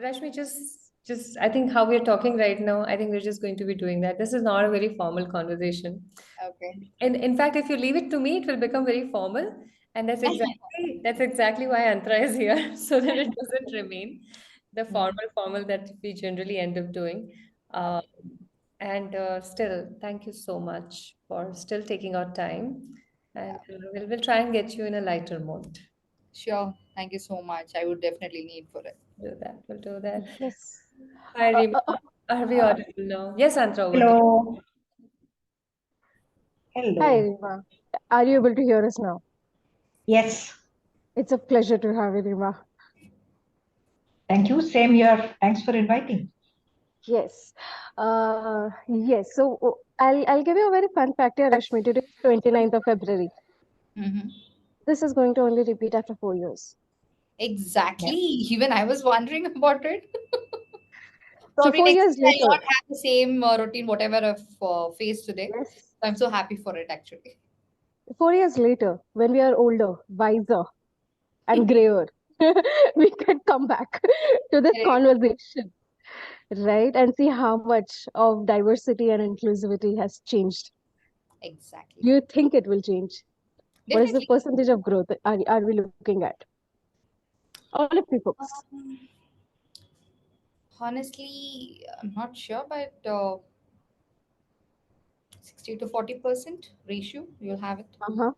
Rashmi, just I think how we're talking right now, I think we're just going to be doing that. This is not a very formal conversation. Okay. In fact, if you leave it to me, it will become very formal, and that's exactly why Antra is here, so that it doesn't remain the formal that we generally end up doing. Uh, and still, thank you so much for still taking our time, and we'll try and get you in a lighter mode. Sure. Thank you so much. I would definitely need for it. Do that. We'll do that. Yes. Hi, Uh, Rima. uh, uh, Are we audible now? Yes, Antra, over to you. Hello. Hi, Hello. Rima. Are you able to hear us now? Yes. It's a pleasure to have you, Rima. Thank you. Same here. Thanks for inviting. Yes. Yes. So I'll give you a very fun fact here, Rashmi. Today is 29th of February. Mm-hmm. This is going to only repeat after 4 years. Exactly. Yeah. Even I was wondering about it. So Probably four next years year I'll later. not have the same routine, whatever I've faced today. Yes. So I'm so happy for it, actually. 4 years later, when we are older, wiser, and grayer, we can come back to this Correct. conversation, right? And see how much of diversity and inclusivity has changed. Exactly. Do you think it will change? What is the Definitely. percentage of growth are we looking at? All of you folks. Um, Honestly, I'm not sure, but 60 to 40% ratio, you'll have it. Uh-huh.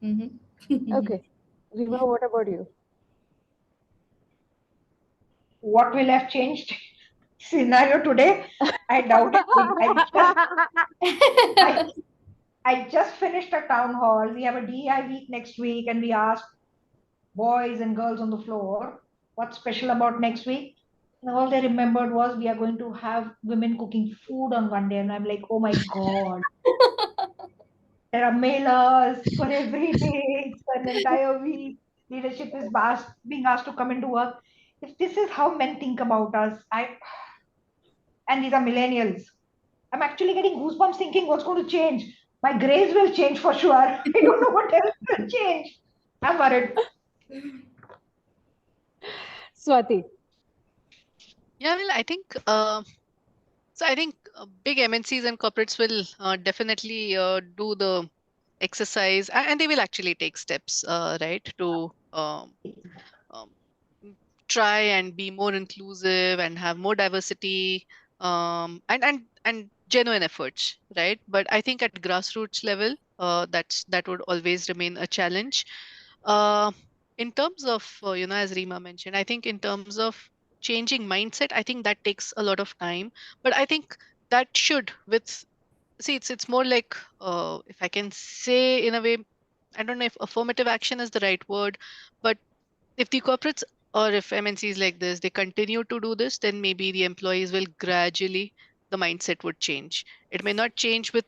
Mm-hmm. Okay. Rima, what about you? What will have changed scenario today? I doubt it will. I I just finished a town hall. We have a DEI week next week, and we asked boys and girls on the floor what's special about next week. And all they remembered was we are going to have women cooking food on one day. And I'm like, oh my God, there are mailers for every day, for an entire week. Leadership is being asked to come into work. If this is how men think about us, and these are millennials, I'm actually getting goosebumps thinking what's going to change. My grades will change for sure. I don't know what else will change. I'm worried. Swati. Yeah, well, I think big MNCs and corporates will definitely do the exercise, and they will actually take steps, right, to um, try and be more inclusive and have more diversity, and genuine efforts, right? But I think at grassroots level, that would always remain a challenge. Uh, in terms of as Rima mentioned, I think in terms of changing mindset, I think that takes a lot of time. But I think that should with see it's more like, if I can say in a way, I don't know if affirmative action is the right word, but if the corporates or if MNCs like this, they continue to do this, then maybe the employees will gradually, the mindset would change. It may not change with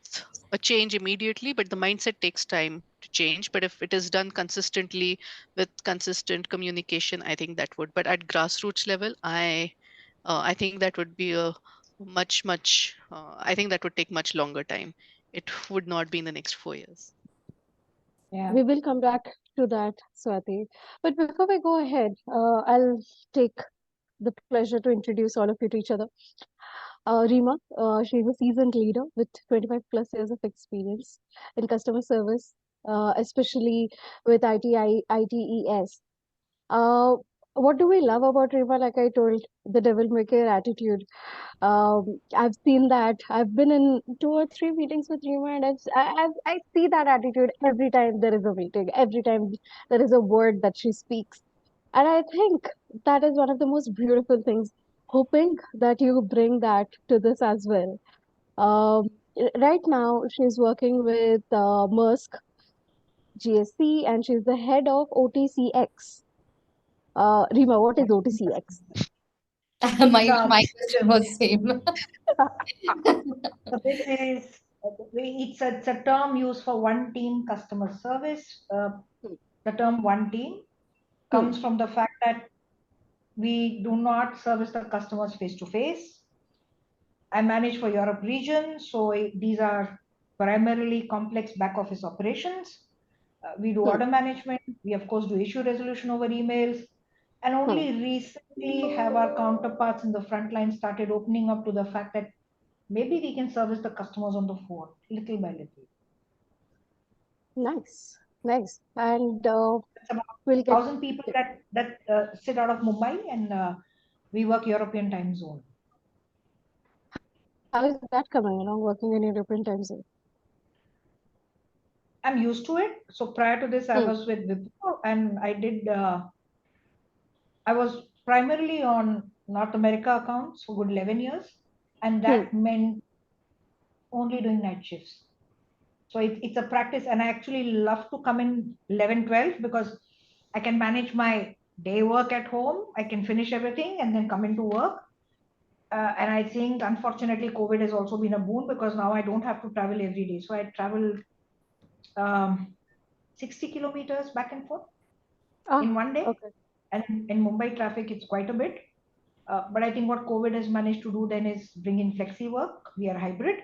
a change immediately, but the mindset takes time to change. But if it is done consistently with consistent communication, I think that would. But at grassroots level, I think that would be a much. I think that would take much longer time. It would not be in the next 4 years. Yeah. We will come back to that, Swati. But before we go ahead, I'll take the pleasure to introduce all of you to each other. Rima, she's a seasoned leader with 25 plus years of experience in customer service, especially with ITES. Uh, what do we love about Rima? Like I told, the devil may care attitude. I've seen that. I've been in 2 or 3 meetings with Rima, and I see that attitude every time there is a meeting, every time there is a word that she speaks. And I think that is one of the most beautiful things. Hoping that you bring that to this as well. Um, right now, she's working with Maersk GSC, and she's the head of OTCX. Rima, what is OTCX? So, My question was same. so this is it's a term used for one team customer service. The term one team Hmm. comes from the fact that we do not service the customers face to face. I manage for Europe region, so these are primarily complex back office operations. We do Hmm. order management. We of course do issue resolution over emails, And only recently have our counterparts in the front line started opening up to the fact that maybe we can service the customers on the phone little by little. Nice, nice. And It's about we'll get 1,000 people that sit out of Mumbai, and we work European time zone. how is that coming along, working in European time zone? I'm used to it. So prior to this, I was with Wipro, and I was primarily on North America accounts for good 11 years, and that meant only doing night shifts. So it's a practice, and I actually love to come in 11, 12 because I can manage my day work at home. I can finish everything and then come into work. And I think, unfortunately, COVID has also been a boon because now I don't have to travel every day. So I travel 60 kilometers back and forth in one day. Okay. And in Mumbai traffic, it's quite a bit. But I think what COVID has managed to do then is bring in flexi work. We are hybrid.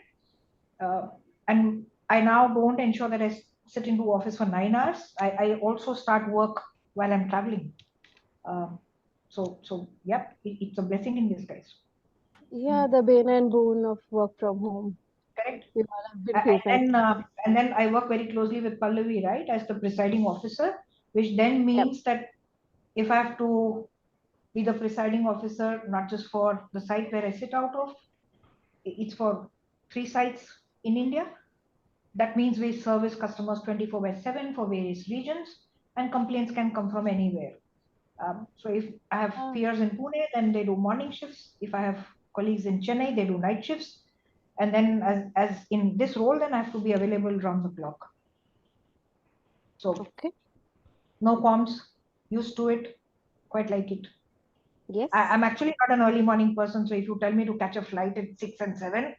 And I now don't ensure that I sit into office for 9 hours. I also start work while I'm traveling. So yep, it's a blessing in disguise. Yeah, the bane and boon of work from home. Correct. We all have been facing. And then I work very closely with Pallavi, right, as the presiding officer, which then means that if I have to be the presiding officer, not just for the site where I sit out of, it's for 3 sites in India. That means we service customers 24/7 for various regions, and complaints can come from anywhere. So if I have peers in Pune, then they do morning shifts. If I have colleagues in Chennai, they do night shifts. And then as in this role, then I have to be available round the clock. So no comms, used to it, quite like it. Yes. I'm actually not an early morning person. So if you tell me to catch a flight at 6 and 7,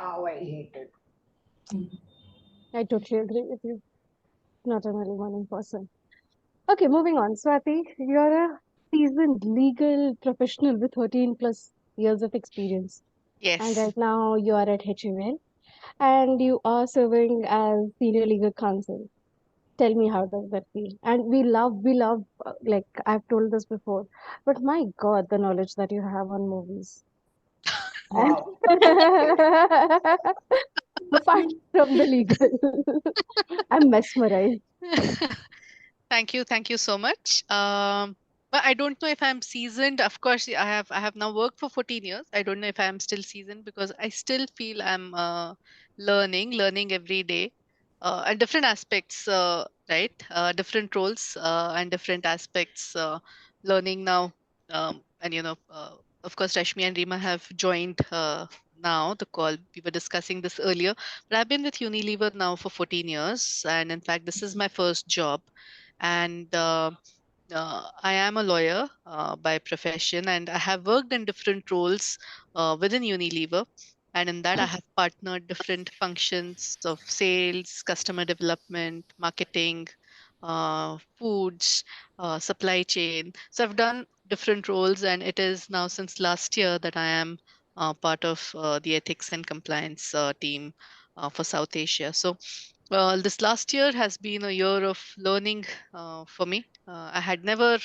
oh, I hate it. I totally agree with you. Not an early morning person. Okay, moving on. Swati, you're a seasoned legal professional with 13 plus years of experience. And Yes. right now you are at HUL and you are serving as senior legal counsel. Tell me, how does that feel? And we love, like I've told this before, but my God, the knowledge that you have on movies. Wow. Apart from the legal, I'm mesmerized. Thank you so much. But I don't know if I'm seasoned. Of course, I have now worked for 14 years. I don't know if I'm still seasoned because I still feel I'm learning every day, and different aspects, right? Different roles and different aspects. Learning now, and of course, Rashmi and Rima have joined now the call. We were discussing this earlier, but I've been with Unilever now for 14 years, and in fact, this is my first job. And I am a lawyer by profession, and I have worked in different roles within Unilever. And in that, I have partnered different functions of sales, customer development, marketing, foods, supply chain. So I've done different roles, and it is now since last year that I am part of the ethics and compliance team for South Asia. So this last year has been a year of learning for me. I had never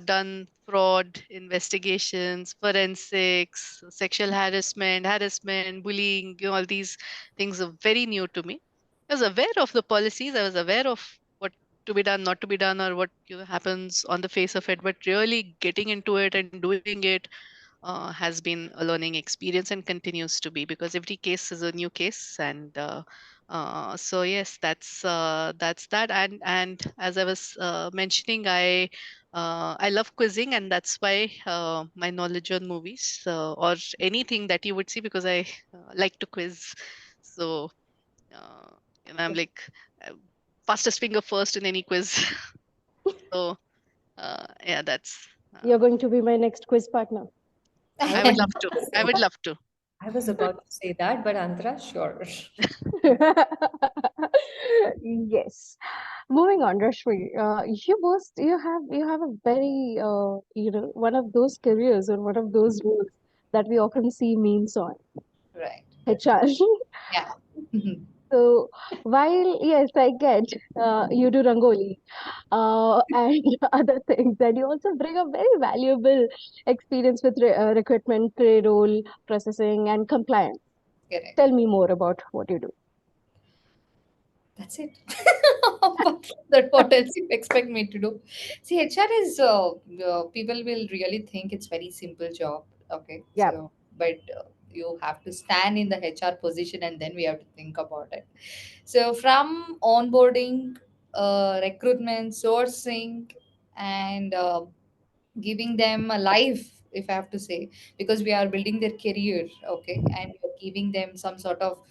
done fraud investigations, forensics, sexual harassment, bullying. All these things are very new to me. I was aware of the policies. I was aware of what to be done, not to be done, or what happens on the face of it. But really getting into it and doing it has been a learning experience and continues to be, because every case is a new case. And so yes, that's that. And as I was mentioning, I love quizzing, and that's why my knowledge on movies or anything that you would see, because I like to quiz. So uh, I'm like uh, fastest finger first in any quiz. So yeah, that's You're going to be my next quiz partner. I would love to. I would love to. I was about to say that, but Antara, sure. Yes. Moving on, Rashmi, you have a very one of those careers or one of those roles that we often see memes on. Right. HR. Yeah. So while yes, I get you do rangoli and other things, and you also bring a very valuable experience with recruitment, payroll, processing, and compliance. Correct. Tell me more about what you do. That's it. That what else you expect me to do? See, HR is people will really think it's very simple job. Okay, Yeah. so but you have to stand in the HR position and then we have to think about it. So from onboarding, recruitment, sourcing, and giving them a life, if I have to say, because we are building their career, okay, and we are giving them some sort of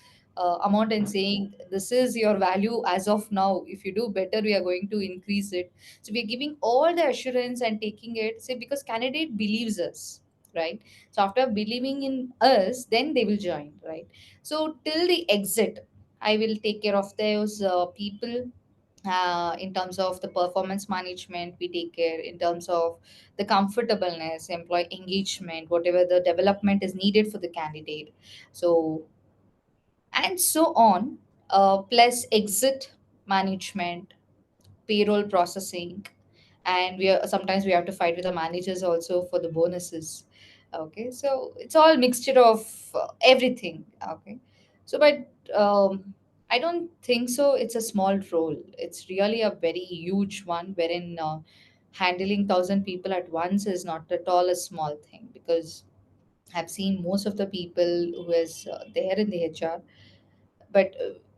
amount and saying this is your value as of now. If you do better, we are going to increase it. So we are giving all the assurance and taking it, say, because candidate believes us, right? So after believing in us, then they will join, right? So till the exit, I will take care of those people. In terms of the performance management, we take care in terms of the comfortableness, employee engagement, whatever the development is needed for the candidate. So and so on, plus exit management, payroll processing, and we are sometimes we have to fight with the managers also for the bonuses. Okay, so it's all mixture of everything. Okay, so but I don't think so it's a small role. It's really a very huge one, wherein handling 1,000 people at once is not at all a small thing, because I've seen most of the people who is there in the HR, but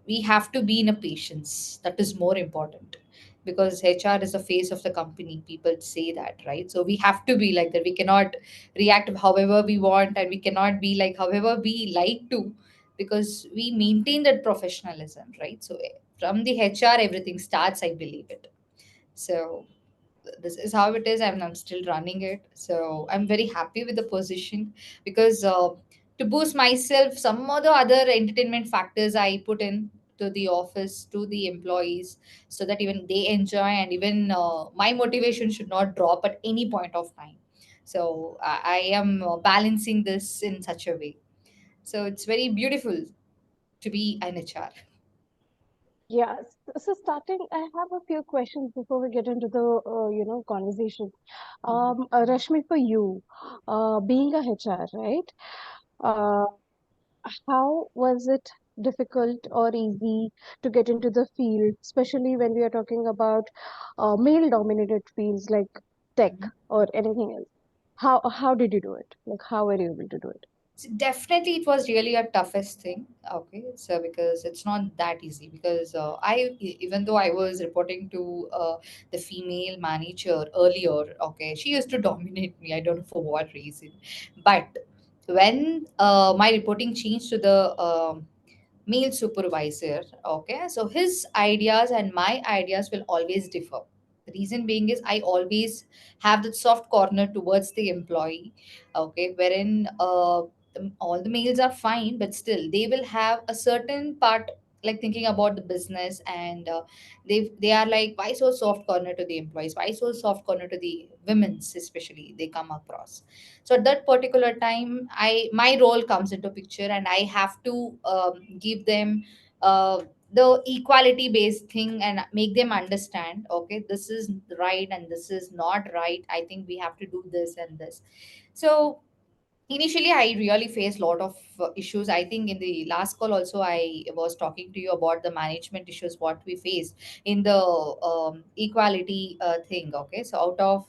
we have to be in a patience. That is more important, because HR is the face of the company. People say that, right? So we have to be like that. We cannot react however we want, and we cannot be like however we like to, because we maintain that professionalism, right? So from the HR, everything starts, I believe it. So this is how it is, and I'm still running it. So I'm very happy with the position, because to boost myself, some of the other entertainment factors I put in to the office, to the employees, so that even they enjoy, and even my motivation should not drop at any point of time. So I am balancing this in such a way. So it's very beautiful to be an HR. Yeah. So starting, I have a few questions before we get into the conversation. Rashmi, for you, being a HR, right? Uh, how was it difficult or easy to get into the field, especially when we are talking about male-dominated fields like tech Mhm. or anything else? How did you do it? Like, how were you able to do it? So definitely, it was really a toughest thing. Okay, so because it's not that easy. Because even though I was reporting to the female manager earlier, okay, she used to dominate me. I don't know for what reason, but when my reporting changed to the male supervisor, okay, so his ideas and my ideas will always differ. The reason being is I always have that soft corner towards the employee, okay, wherein all the males are fine, but still they will have a certain part, like thinking about the business, and they are like, why so soft corner to the employees, why so soft corner to the women's, especially they come across. So at that particular time, my role comes into picture, and I have to give them the equality based thing, and make them understand, okay, this is right and this is not right. I think we have to do this and this. So initially I really faced a lot of issues. I think in the last call also I was talking to you about the management issues what we faced in the equality thing. Okay, so out of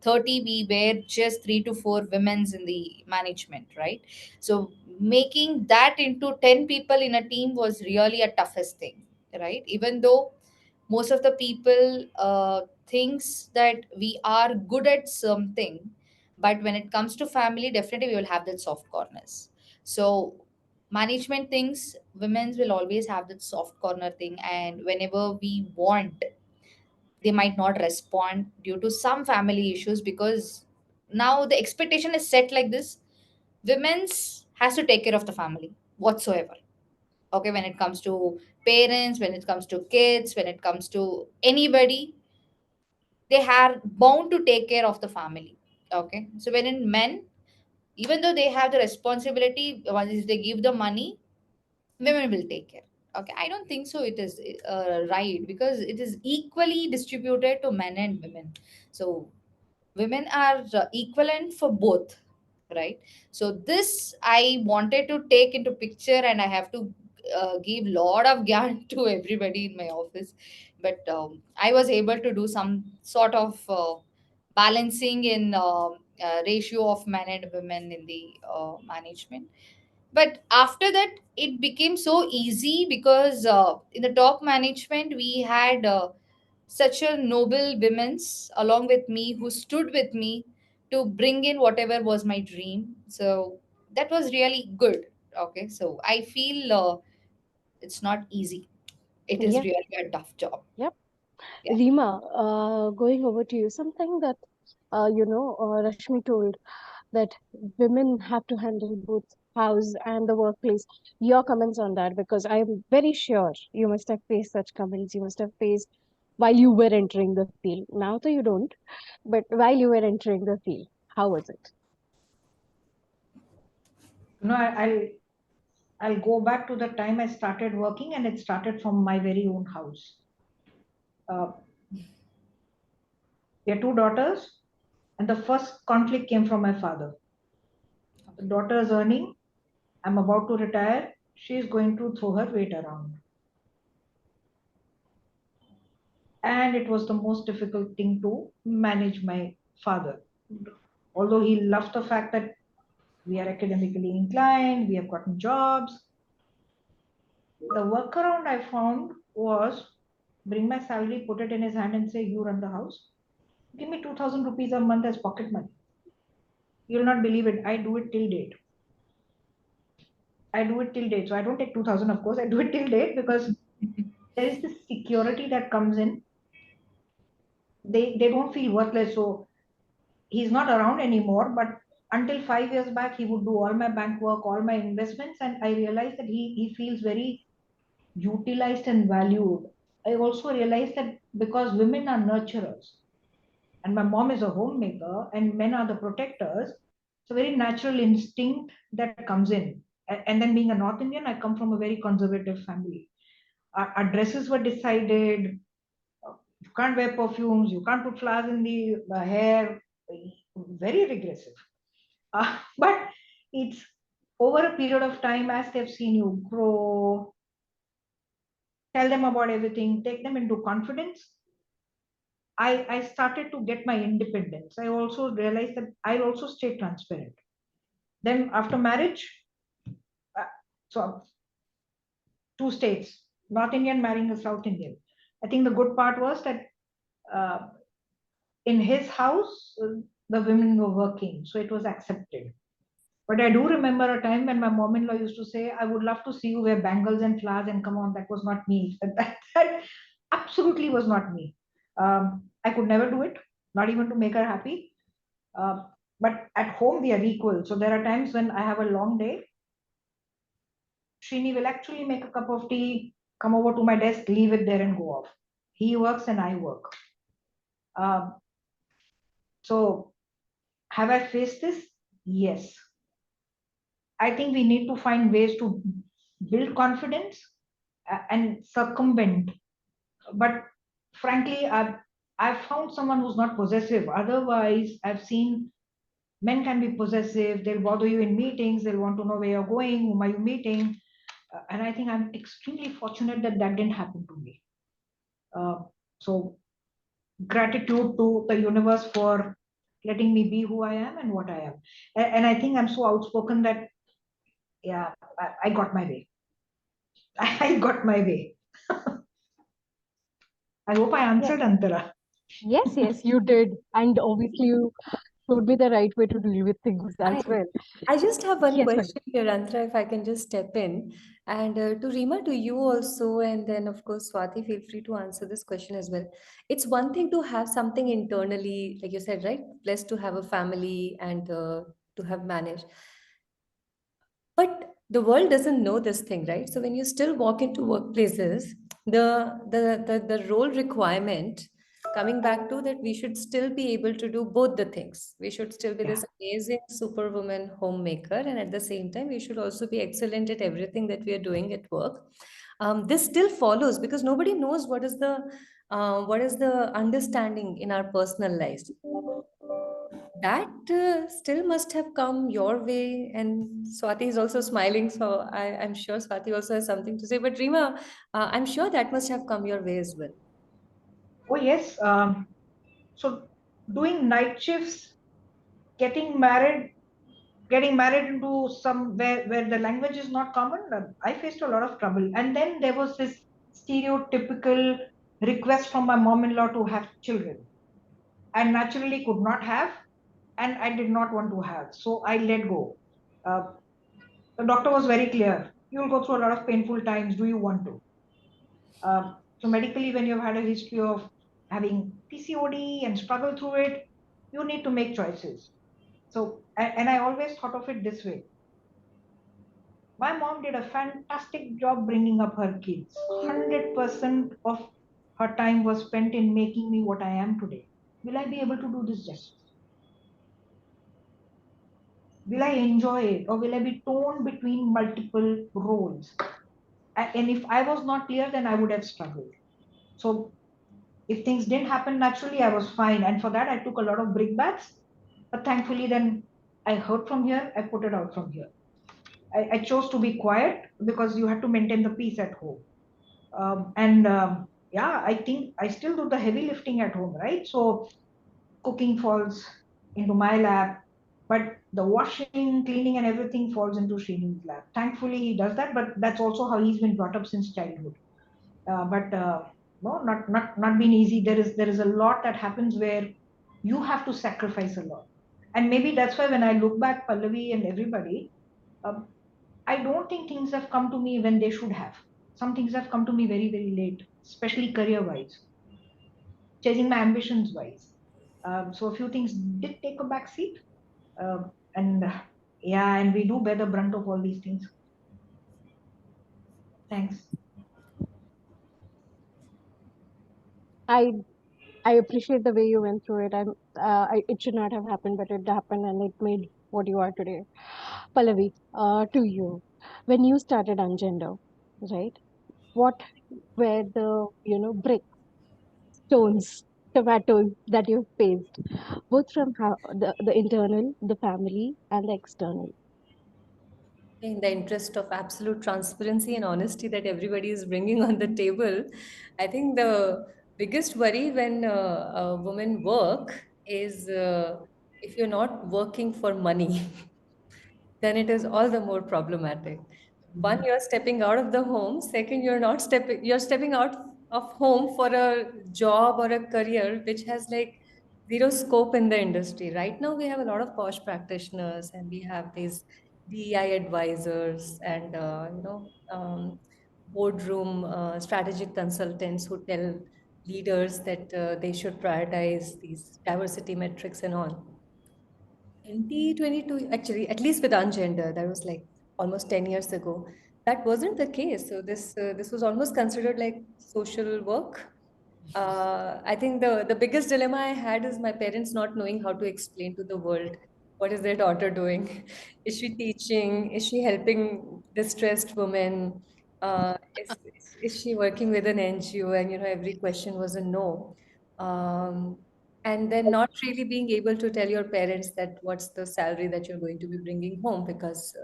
30, we were just 3 to 4 women's in the management, right? So making that into 10 people in a team was really a toughest thing, right? Even though most of the people thinks that we are good at something, but when it comes to family, definitely we will have that soft corners. So management thinks women's will always have that soft corner thing, and whenever we want, they might not respond due to some family issues, because now the expectation is set like this: women's has to take care of the family whatsoever. Okay, when it comes to parents, when it comes to kids, when it comes to anybody, they are bound to take care of the family. Okay, so when in men, even though they have the responsibility, once they give the money, women will take care. Okay, I don't think so. It is right, because it is equally distributed to men and women. So women are equivalent for both, right? So this I wanted to take into picture, and I have to give lot of gyan to everybody in my office. But I was able to do some sort of balancing in ratio of men and women in the management. But after that it became so easy, because in the top management we had such a noble women's along with me, who stood with me to bring in whatever was my dream. So that was really good. Okay, so I feel it's not easy. It is Yes, really a tough job. yep. Yeah. Rima, going over to you, something that Rashmi told, that women have to handle both house and the workplace. Your comments on that, because I'm very sure you must have faced such comments. You must have faced while you were entering the field. Now, though you don't, but while you were entering the field, how was it? No, I'll go back to the time I started working, and it started from my very own house. Uh, we have two daughters, and the first conflict came from my father. The daughter is earning. I'm about to retire. She's going to throw her weight around. And it was the most difficult thing to manage my father. Although he loved the fact that we are academically inclined, we have gotten jobs. The workaround I found was bring my salary, put it in his hand, and say, "You run the house. Give me 2,000 rupees a month as pocket money." You'll not believe it. I do it till date. I do it till date. So I don't take 2,000, of course. I do it till date because there is this security that comes in. They don't feel worthless. So he's not around anymore, but until 5 years back, he would do all my bank work, all my investments, and I realized that he feels very utilized and valued. I also realized that because women are nurturers and my mom is a homemaker and men are the protectors, it's a very natural instinct that comes in. And then being a North Indian, I come from a very conservative family. Our dresses were decided. You can't wear perfumes. You can't put flowers in the hair. Very regressive. But it's over a period of time, as they've seen you grow, tell them about everything, take them into confidence. I started to get my independence. I also realized that I'll also stay transparent. Then after marriage, uh, so two states, North Indian marrying a South Indian. I think the good part was that uh, in his house, the women were working, so it was accepted. But I do remember a time when my mom-in-law used to say, "I would love to see you wear bangles and flowers," and come on, that was not me. That absolutely was not me. I could never do it, not even to make her happy. Uh, but at home, we are equal. So there are times when I have a long day. Srini will actually make a cup of tea, come over to my desk, leave it there, and go off. He works and I work. Um, so have I faced this? Yes. I think we need to find ways to build confidence and circumvent. But frankly, I've found someone who's not possessive. Otherwise, I've seen men can be possessive. They'll bother you in meetings. They'll want to know where you're going, whom are you meeting. And I think I'm extremely fortunate that that didn't happen to me. Uh, so gratitude to the universe for letting me be who I am and what I am. And I think I'm so outspoken that, yeah, I got my way. I got my way. I hope I Yes, answered, Antara. yes, you did. And obviously, you showed me the right way to deal with things I as well. I just have one Yes, ma'am. question here, Antra, if I can just step in. And to Rima, to you also, and then of course, Swati, feel free to answer this question as well. It's one thing to have something internally, like you said, right? Blessed to have a family and to have managed. But the world doesn't know this thing, right? So when you still walk into workplaces, the role requirement, coming back to that, we should still be able to do both the things. We should still be Yeah. this amazing superwoman homemaker, and at the same time, we should also be excellent at everything that we are doing at work. this still follows because nobody knows what is the understanding in our personal lives. That still must have come your way, and Swati is also smiling, so I'm sure Swati also has something to say. But Rima, I'm sure that must have come your way as well. Oh, yes. So doing night shifts, getting married, getting married into somewhere where the language is not common, I faced a lot of trouble. And then there was this stereotypical request from my mom-in-law to have children. I naturally could not have, and I did not want to have. So I let go. Uh, the doctor was very clear. You will go through a lot of painful times. Do you want to? So medically, when you've had a history of having PCOD and struggle through it, you need to make choices. So, and I always thought of it this way. My mom did a fantastic job bringing up her kids. 100% of her time was spent in making me what I am today. Will I be able to do this justice? Will I enjoy it, or will I be torn between multiple roles? And if I was not clear, then I would have struggled. So if things didn't happen naturally, I was fine. And for that, I took a lot of brickbats. But thankfully, then I heard from here, I put it out from here. I chose to be quiet because you had to maintain the peace at home. And yeah, I think I still do the heavy lifting at home, right? So cooking falls into my lap, but the washing, cleaning, and everything falls into Srini's lap. Thankfully, he does that, but that's also how he's been brought up since childhood. But no, not been easy. There is a lot that happens where you have to sacrifice a lot, and maybe that's why when I look back, Pallavi and everybody, um, I don't think things have come to me when they should have. Some things have come to me very very late, especially career wise, chasing my ambitions wise. So a few things did take a back seat, and yeah, and we do bear the brunt of all these things. Thanks. I I appreciate the way you went through it. It should not have happened, but it happened, and it made what you are today. Pallavi, to you, when you started Ungender, right? What were the brick stones, tomatoes that you faced, both from how the internal, the family, and the external? In the interest of absolute transparency and honesty that everybody is bringing on the table, I think the biggest worry when a women work is if you're not working for money, then it is all the more problematic. One, you're stepping out of the home. Second, you're stepping out of home for a job or a career which has like zero scope in the industry. Right now, we have a lot of posh practitioners and we have these DEI advisors and boardroom strategic consultants who tell leaders that they should prioritize these diversity metrics and all. 2022, actually, at least with Ungender, that was like almost 10 years ago. That wasn't the case. So this was almost considered like social work. I think the biggest dilemma I had is my parents not knowing how to explain to the world what is their daughter doing. Is she teaching? Is she helping distressed women? Is she working with an NGO? And every question was a no. Um, and then not really being able to tell your parents that what's the salary that you're going to be bringing home because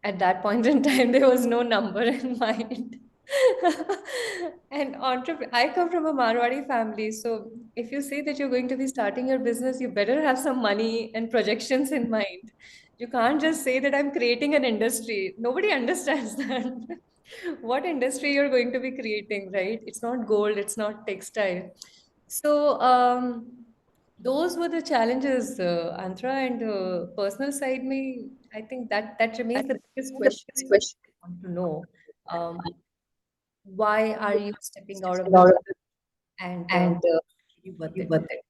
at that point in time there was no number in mind. And I come from a Marwadi family, so if you say that you're going to be starting your business, you better have some money and projections in mind. You can't just say that I'm creating an industry. Nobody understands that. What industry you're going to be creating, right? It's not gold, it's not textile. So those were the challenges, Antra, and personal side. Me, I think that remains the biggest question I want to know. Um, why are you stepping out of the and you worth it?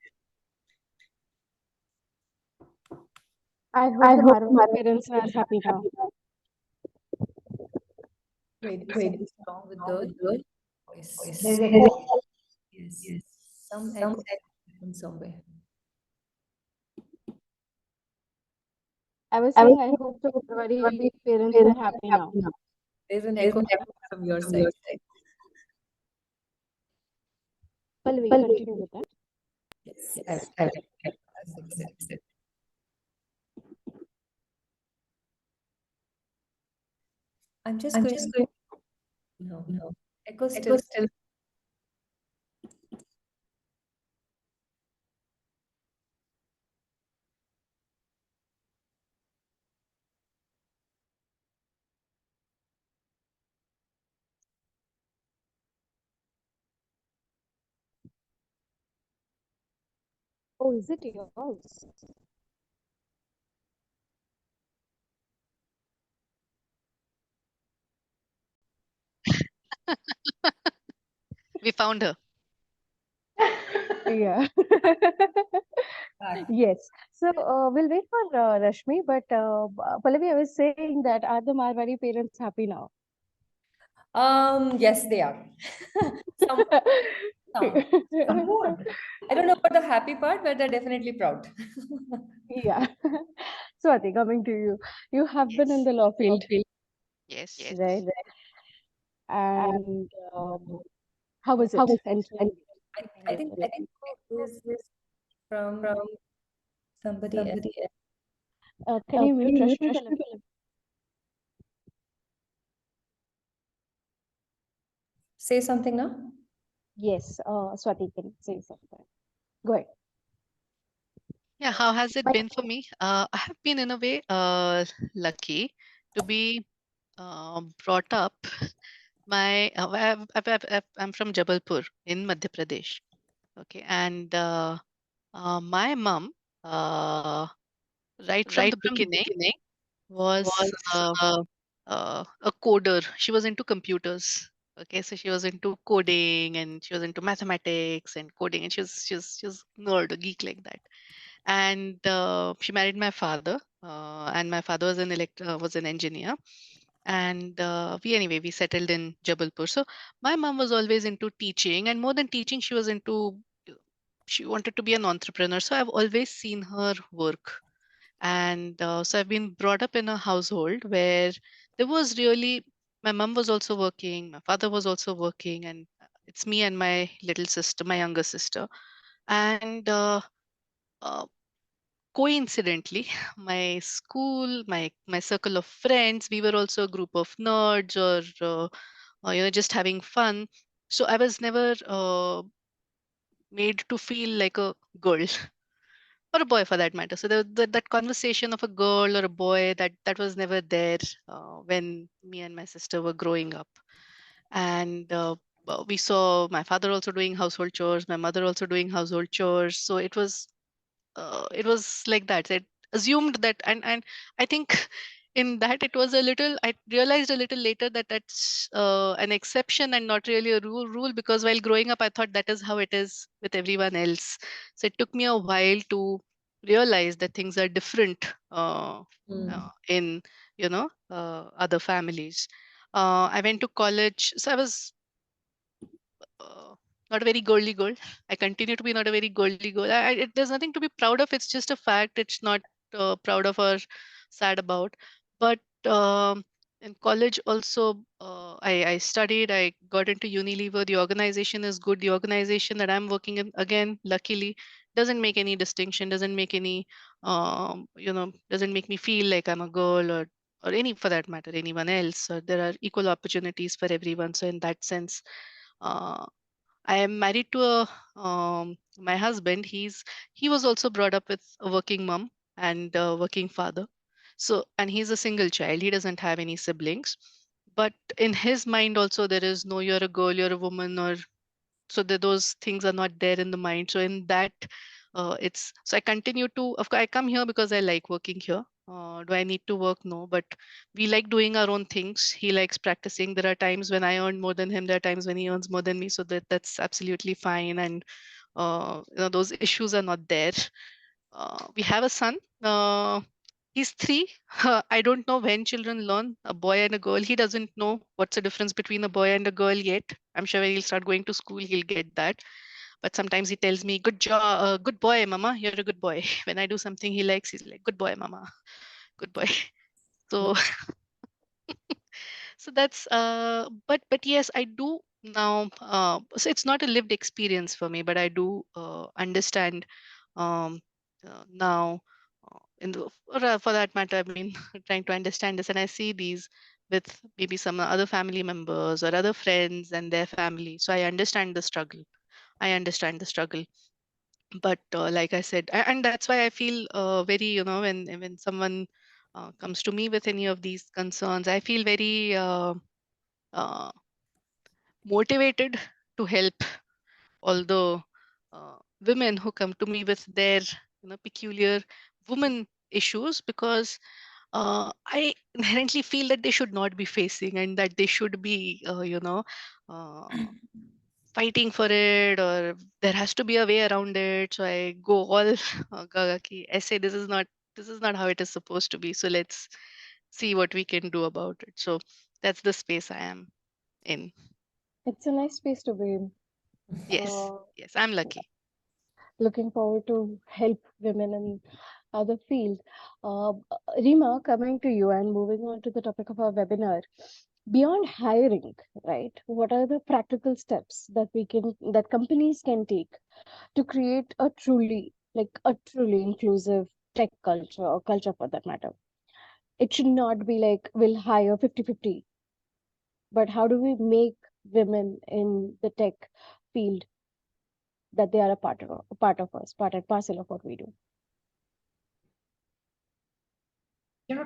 I hope the Marwari parents are happy now. Wait, there's something wrong with the voice. There's echo. Yes, some echo from somewhere. I was saying I hope the Marwari parents are happy now. There's an There's echo an echo from your from your side. side. Pallavi, Well, we continue with that. Yes, I yes, will. I will I'll fix it. fix it. I'm just I'm going. just going. No, No, echo it still. was still. Oh, is it yours? We found her. Yeah. Back. Yes. So we'll wait for Rashmi, but Pallavi, I was saying that are the Marwari parents happy now? Yes, they are. Some, some. Somewhat. I don't know about the happy part, but they're definitely proud. Yeah. Swati, coming to you. You have been in Yes. the law field, Okay. Yes. right? And And how was how it? was And I think I think echo is from from somebody else. somebody else. can you Can mute you mute Rashmi, Rashmi? Pallavi? Say something now. Yes, Swati can say something. Go ahead. Yeah, how has it been for me? I have been in a way lucky to be brought up. I'm from Jabalpur in Madhya Pradesh. Okay, and my mom, uh, right from Right the from the beginning, beginning was was uh, a coder. She was into computers. Okay, so she was into coding and she was into mathematics and coding, and she was nerd, a geek like that. And she married my father, and my father was was an engineer. And we settled in Jabalpur. So my mom was always into teaching, and more than teaching, she wanted to be an entrepreneur. So I've always seen her work, and so I've been brought up in a household where there was really, my mom was also working, my father was also working, and it's me and my little sister, my younger sister. And uh, coincidentally, my circle of friends, we were also a group of nerds, or just having fun. So I was never made to feel like a girl or a boy for that matter. So that conversation of a girl or a boy, that was never there when me and my sister were growing up. And we saw my father also doing household chores, my mother also doing household chores. So it was like that. It assumed that, and I think in that it was a little. I realized a little later that that's an exception and not really a rule, because while growing up, I thought that is how it is with everyone else. So it took me a while to realize that things are different in other families. I went to college, so I was uh, not a very girly girl. I continue to be not a very girly girl. There's nothing to be proud of. It's just a fact. It's not proud of or sad about. But in college also, I studied. I got into Unilever. The organization is good. The organization that I'm working in, again, luckily, doesn't make any distinction. Doesn't make any, doesn't make me feel like I'm a girl or any, for that matter, anyone else. There are equal opportunities for everyone. So in that sense. Uh, I am married to my husband. He was also brought up with a working mom and a working father. So, and he's a single child. He doesn't have any siblings. But in his mind also, there is no, you're a girl, you're a woman, or so that those things are not there in the mind. So in that, it's so I continue to. Of course, I come here because I like working here. Do I need to work? No, but we like doing our own things. He likes practicing. There are times when I earn more than him. There are times when he earns more than me. So that's absolutely fine. And those issues are not there. We have a son. He's 3. I don't know when children learn, a boy and a girl. He doesn't know what's the difference between a boy and a girl yet. I'm sure when he'll start going to school, he'll get that. But sometimes he tells me, "Good job, good boy, mama. You're a good boy." When I do something he likes, he's like, "Good boy, mama. Good boy." So So that's but yes, I do now. So it's not a lived experience for me, but I do understand um, now. In the for that matter, I mean, trying to understand this, and I see these with maybe some other family members or other friends and their family. So I understand the struggle. I understand the struggle. But like I said, and that's why I feel very, when someone comes to me with any of these concerns, I feel very uh, motivated to help all the women who come to me with their peculiar woman issues, because I inherently feel that they should not be facing, and that they should be uh, fighting for it, or there has to be a way around it. So I go all ki, I say this is not how it is supposed to be, so let's see what we can do about it. So that's the space I am in. It's a nice space to be in. Yes, Uh, yes, I'm lucky. Looking forward to help women in other field. Uh, Rima, coming to you and moving on to the topic of our webinar, beyond hiring, right? What are the practical steps that companies can take to create a truly inclusive tech culture, or culture for that matter? It should not be like we'll hire 50-50, but how do we make women in the tech field that they are a part of us, part and parcel of what we do?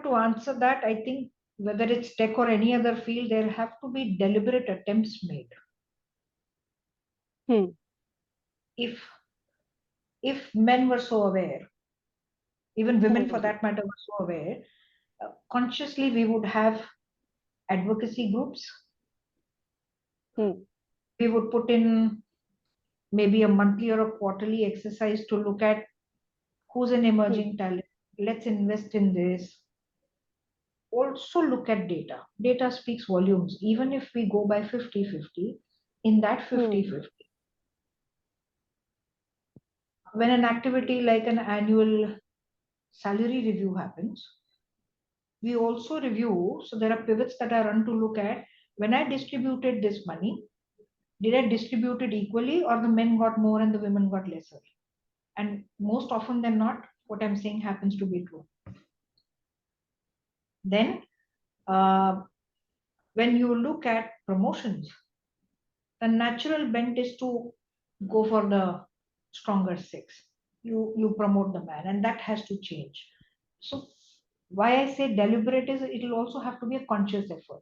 To answer that, I think whether it's tech or any other field, there have to be deliberate attempts made. Hmm. If men were so aware, even women for Hmm. that matter were so aware, consciously we would have advocacy groups. Hmm. We would put in maybe a monthly or a quarterly exercise to look at who's an Hmm. emerging talent. Let's invest in this. Also look at data. Data speaks volumes. Even if we go by 50-50, in that Hmm. 50-50, when an activity like an annual salary review happens, we also review. So there are pivots that are run to look at, when I distributed this money, did I distribute it equally, or the men got more and the women got lesser? And most often than not, what I'm saying happens to be true. Then, when you look at promotions, the natural bent is to go for the stronger sex. You promote the man, and that has to change. So why I say deliberate is it will also have to be a conscious effort.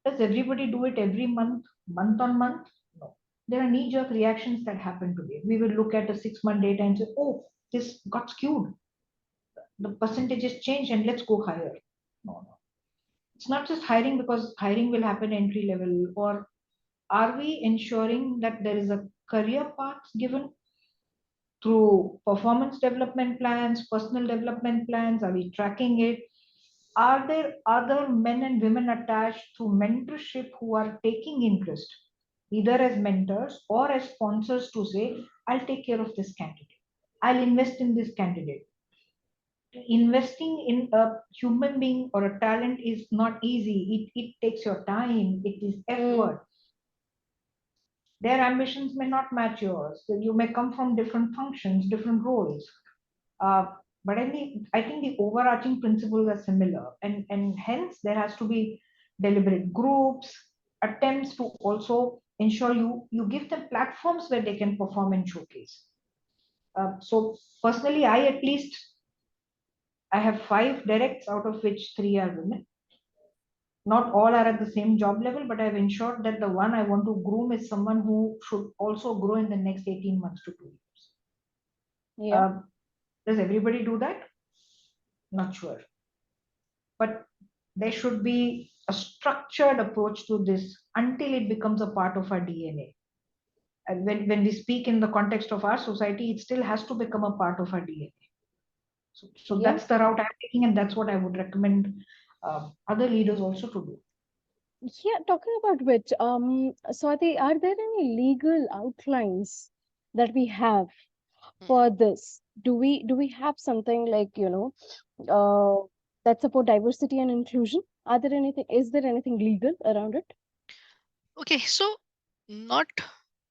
Does everybody do it every month on month? No. There are knee-jerk reactions that happen today. We will look at a 6-month data and say, oh, this got skewed. The percentages change and let's go higher. No, no. It's not just hiring, because hiring will happen entry level. Or are we ensuring that there is a career path given through performance development plans, personal development plans? Are we tracking it? Are there other men and women attached to mentorship who are taking interest, either as mentors or as sponsors, to say, I'll take care of this candidate, I'll invest in this candidate? Investing in a human being or a talent is not easy. It takes your time, it is Hmm. effort. Their ambitions may not match yours. So you may come from different functions, different roles. Uh, but I think the overarching principles are similar, and hence there has to be deliberate groups, attempts to also ensure you give them platforms where they can perform and showcase. So personally, I at least I have 5 directs, out of which 3 are women. Not all are at the same job level, but I've ensured that the one I want to groom is someone who should also grow in the next 18 months to 2 years. Yeah. Uh, does everybody do that? Not sure. But there should be a structured approach to this until it becomes a part of our DNA. And when we speak in the context of our society, it still has to become a part of our DNA. So Yeah. that's the route I'm taking, and that's what I would recommend other leaders also to do. Yeah. Talking about which, Swati, are there any legal outlines that we have Mhm. for this? Do we have something like, that support diversity and inclusion? Is there anything legal around it? Okay, so not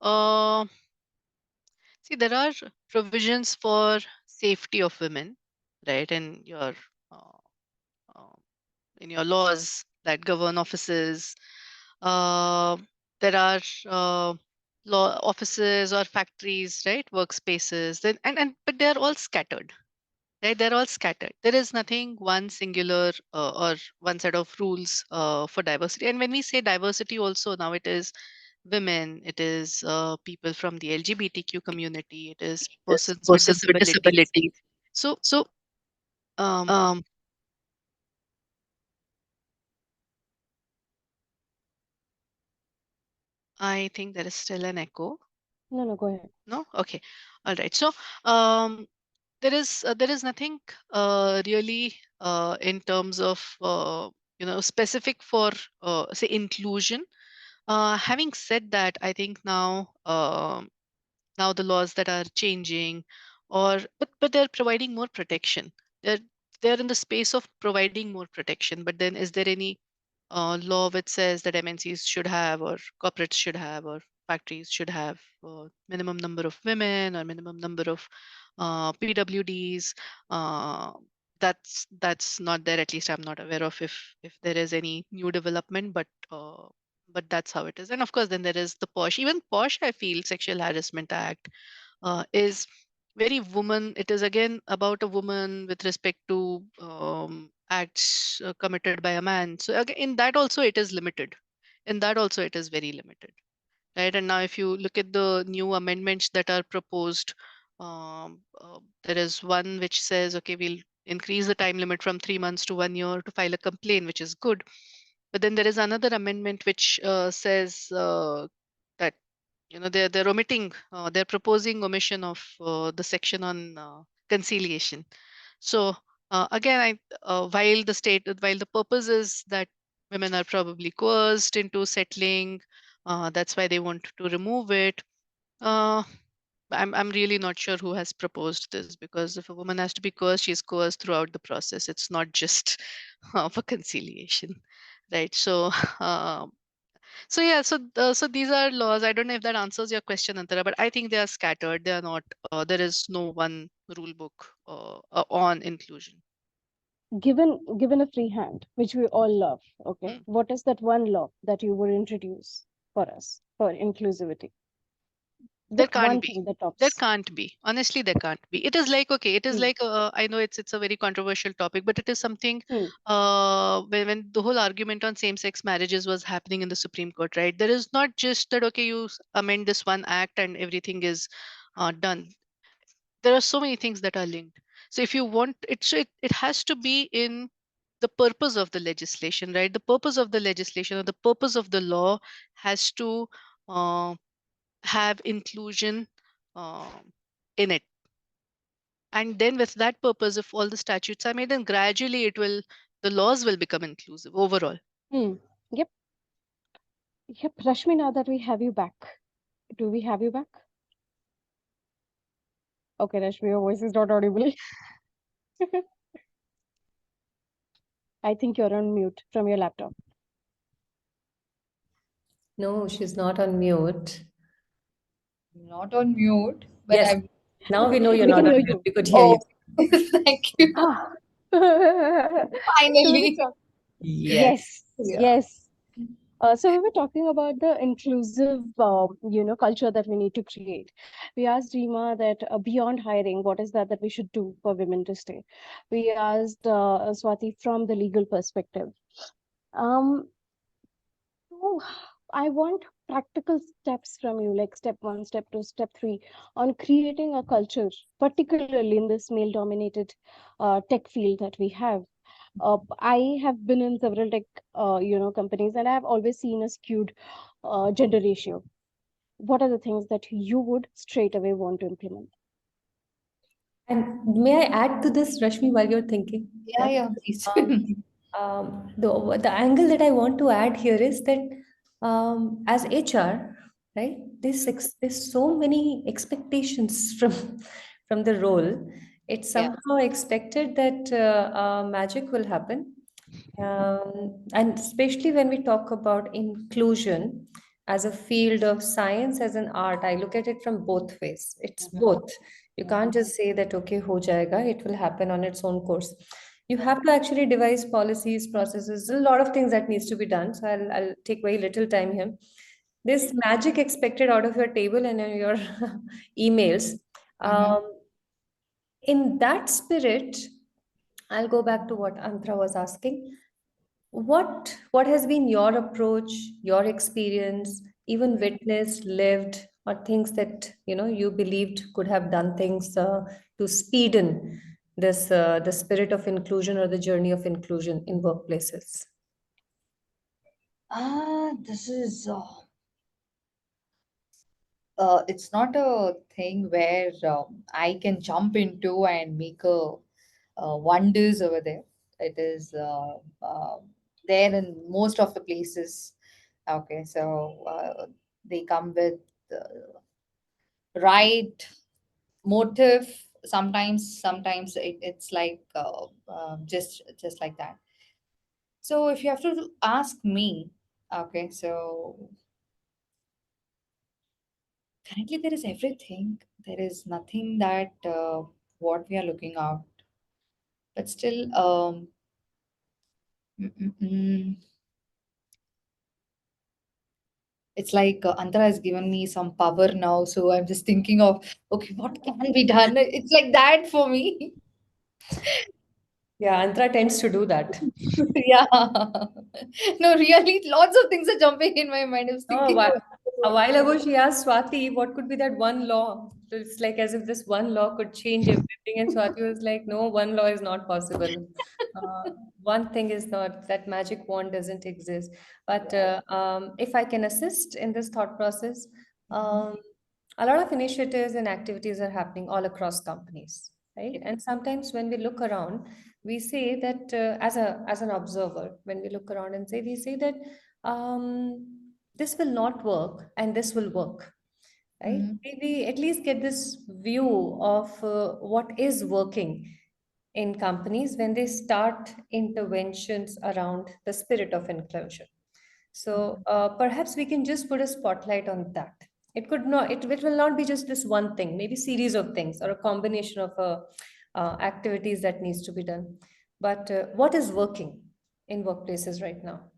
uh, see, there are provisions for safety of women, right, uh, uh, in your laws that govern offices. Uh, there are law offices or factories, right, workspaces. Then but they are all scattered, right? They're all scattered. There is nothing one singular or one set of rules for diversity. And when we say diversity, also now it is women, it is people from the LGBTQ community, it is persons with Persons with disabilities. disabilities. So, um, Um, I think there is still an echo. No, go ahead. No, okay, all right. So, there is nothing really in terms of specific for say inclusion. Having said that, I think now the laws that are changing, or but they're providing more protection. They're in the space of providing more protection. But then, is there any law which says that MNCs should have, or corporates should have, or factories should have minimum number of women or minimum number of PWDs? Uh, that's not there. At least I'm not aware of if there is any new development. But that's how it is. And of course, then there is the posh. Even posh, I feel, Sexual Harassment Act is very woman. It is again about a woman with respect to acts committed by a man. So again, in that also it is limited. In that also it is very limited, right? And now if you look at the new amendments that are proposed, there is one which says, okay, we'll increase the time limit from 3 months to 1 year to file a complaint, which is good. But then there is another amendment which says that they're omitting, they're proposing omission of the section on conciliation. So again, while the purpose is that women are probably coerced into settling, that's why they want to remove it. uh, I'm really not sure who has proposed this, because if a woman has to be coerced, she's coerced throughout the process. It's not just for conciliation, right? So so yeah, so these are laws. I don't know if that answers your question, Antara, but I think they are scattered. They are not. There is no one rule book on inclusion. Given a free hand, which we all love, okay, Hmm. what is that one law that you would introduce for us for inclusivity? There That can't one be. thing that There tops. can't be. Honestly, there can't be. It is like, okay, it is Hmm. like I know it's a very controversial topic, but it is something Hmm. when the whole argument on same-sex marriages was happening in the Supreme Court, right? There is not just that, okay, you amend this one act and everything is done. There are so many things that are linked. So if you want it, so it has to be in the purpose of the legislation, right? The purpose of the legislation or the purpose of the law has to uh, have inclusion um in it. And then with that purpose, if all the statutes are made, then gradually the laws will become inclusive overall. Hmm. Yep. Yep. Rashmi, now that we have you back, do we have you back? Okay, Rashmi, your voice is not audible. I think you're on mute from your laptop. No, she's not on mute. not on mute, but Yes, I'm. now we know you're We not can on hear mute. you. We could hear you. Oh, thank you. Ah. So we were Finally. talking. Yes. Yes, Yeah. yes. So we were talking about the inclusive, culture that we need to create. We asked Rima that beyond hiring, what is that we should do for women to stay? We asked Swati from the legal perspective. Um, so I want practical steps from you, like step one, step two, step three, on creating a culture, particularly in this male-dominated tech field that we have. I have been in several tech, companies, and I have always seen a skewed gender ratio. What are the things that you would straight away want to implement? And may I add to this, Rashmi, while you're thinking? Yeah, Yeah. yeah, please. The angle that I want to add here is that as HR, right, there's so many expectations from the role. It's Yeah. somehow expected that magic will happen. And especially when we talk about inclusion as a field of science, as an art, I look at it from both ways. It's Mhm, both. You mhm, can't just say that, okay, ho jayega, it will happen on its own course. You have to actually devise policies, processes, a lot of things that needs to be done. So I'll take very little time here. This magic expected out of your table and your emails. mhm. Um, in that spirit, I'll go back to what Antra was asking. What has been your approach, your experience, even witnessed, lived, or things that you believed could have done things to speeden this the spirit of inclusion or the journey of inclusion in workplaces? This is it's not a thing where I can jump into and make a wonders over there. It is there in most of the places. Okay, so they come with the right motive. Sometimes it's like just like that. So if you have to ask me, okay, so currently there is everything. There is nothing that what we are looking out, but still, mm, mm, mm, it's like Antara has given me some power now. So I'm just thinking of, okay, what can be done? It's like that for me. Yeah, Antra tends to do that. Yeah. No, really, lots of things are jumping in my mind. I was Oh, thinking of a what. while ago, she asked Swati, what could be that one law? So it's like as if this one law could change everything. And Swati was like, no, one law is not possible. Uh, one thing is not, that magic wand doesn't exist. But Yeah. if I can assist in this thought process, Mhm. um, a lot of initiatives and activities are happening all across companies, right? Yep. And sometimes when we look around, we say that as an observer, when we look around and say, we say that this will not work and this will work, right? Mhm. We at least get this view of what is working in companies when they start interventions around the spirit of inclusion. So perhaps we can just put a spotlight on that. It could not, it will not be just this one thing, maybe series of things or a combination of activities that needs to be done. But what is working in workplaces right now?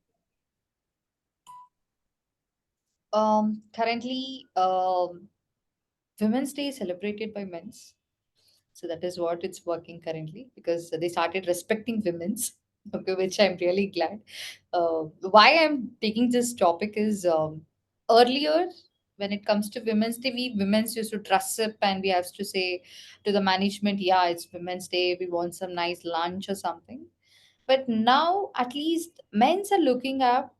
Currently, Women's Day is celebrated by men's. So that is what it's working currently because they started respecting women's, okay, which I'm really glad. Why I'm taking this topic is earlier when it comes to Women's Day, we women's used to dress up and we have to say to the management, yeah, it's Women's Day, we want some nice lunch or something. But now at least men's are looking up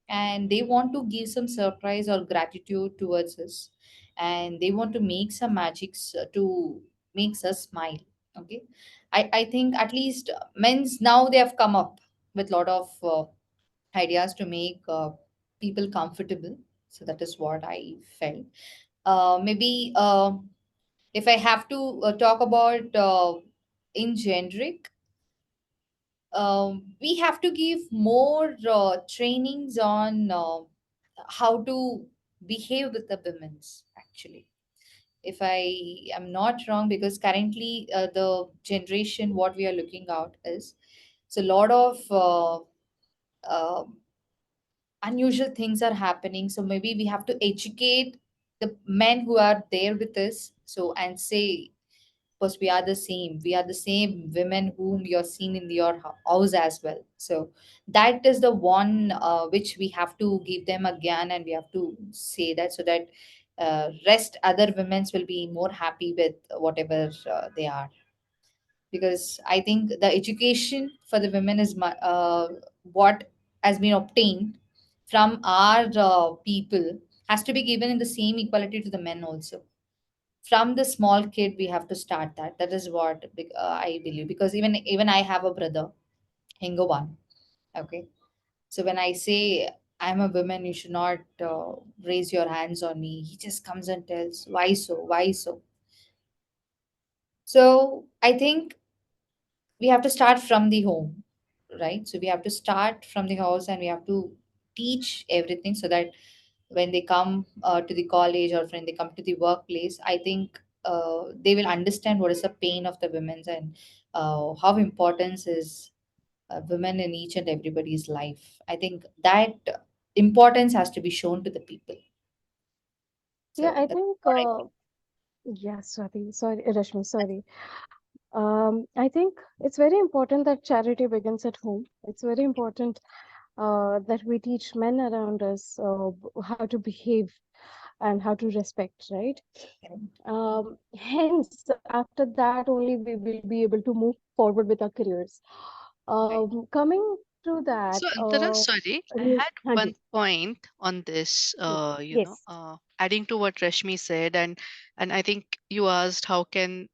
and they want to give some surprise or gratitude towards us and they want to make some magics to makes us smile. Okay, I think at least men's now they have come up with lot of ideas to make people comfortable. So that is what I felt. Maybe if I have to talk about in generic, we have to give more trainings on how to behave with the women's actually, if I am not wrong, because currently the generation what we are looking out is so a lot of uh, unusual things are happening, so maybe we have to educate the men who are there with us, so and say because we are the same women whom you're seeing in your house as well. So that is the one which we have to give them again and we have to say that so that rest other women's will be more happy with whatever they are, because I think the education for the women is what has been obtained from our people has to be given in the same equality to the men also. From the small kid we have to start that. That is what I believe, because even I have a brother, Hingo one. Okay, so when I say I'm a woman, you should not raise your hands on me, he just comes and tells why so, why so. So I think we have to start from the home, right? So we have to start from the house and we have to teach everything so that when they come to the college or when they come to the workplace, I think they will understand what is the pain of the women's and how importance is women in each and everybody's life. I think that importance has to be shown to the people. Yeah, So I that's think, what I think. yeah, Swati, sorry, Rashmi, sorry. I think it's very important that charity begins at home. It's very important that we teach men around us how to behave and how to respect, right? Hence, after that, only we will be able to move forward with our careers. Right. Coming to that, So, Antara, sorry, I yes, had one Hanji, point on this, yes, adding to what Rashmi said, and I think you asked how can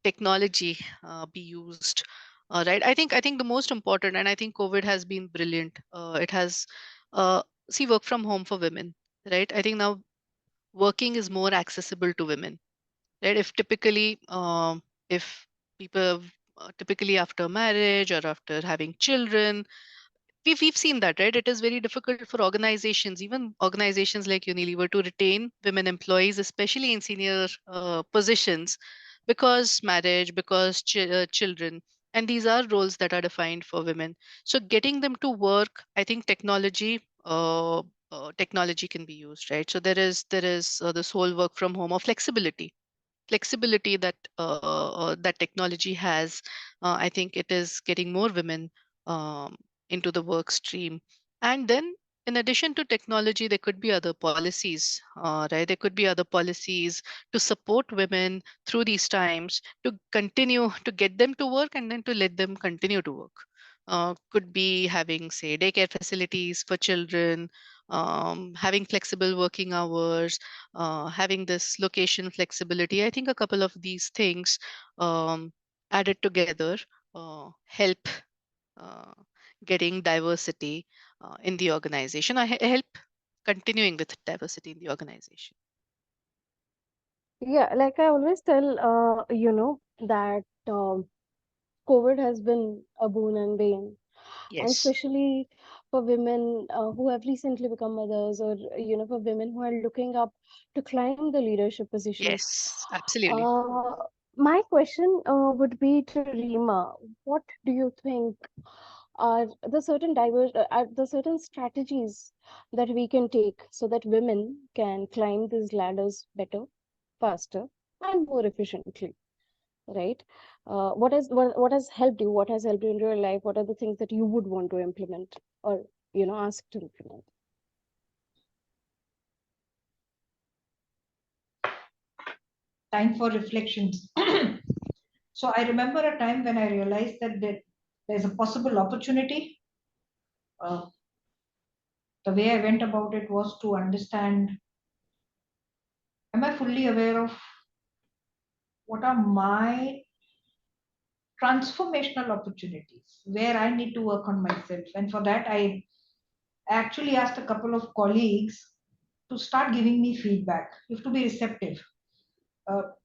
technology be used, right? I think the most important, and I think COVID has been brilliant. It has, uh, see, work from home for women, right? I think now working is more accessible to women, right? If people typically after marriage or after having children, we've seen that, right? It is very difficult for organizations, even organizations like Unilever, to retain women employees, especially in senior positions, because marriage, because children, and these are roles that are defined for women. So getting them to work, I think technology can be used, right? So there is this whole work from home or flexibility that technology has. I think it is getting more women um, into the work stream. And then, in addition to technology, there could be other policies, right? There could be other policies to support women through these times, to continue to get them to work and then to let them continue to work. Could be having, say, daycare facilities for children, having flexible working hours, having this location flexibility. I think a couple of these things um, added together help uh, getting diversity in the organization. Help continuing with diversity in the organization. yeah. Like I always tell, that COVID has been a boon and bane, and Yes. especially for women who have recently become mothers, or for women who are looking up to climb the leadership positions. Yes, absolutely. uh, my question would be to Rima. What do you think are the certain strategies that we can take so that women can climb these ladders better, faster, and more efficiently, right? What has helped you? What has helped you in your life? What are the things that you would want to implement, or ask to implement? Time for reflections. So I remember a time when I realized that there's a possible opportunity. Uh, the way I went about it was to understand, am I fully aware of what are my transformational opportunities where I need to work on myself? And for that, I actually asked a couple of colleagues to start giving me feedback. You have to be receptive.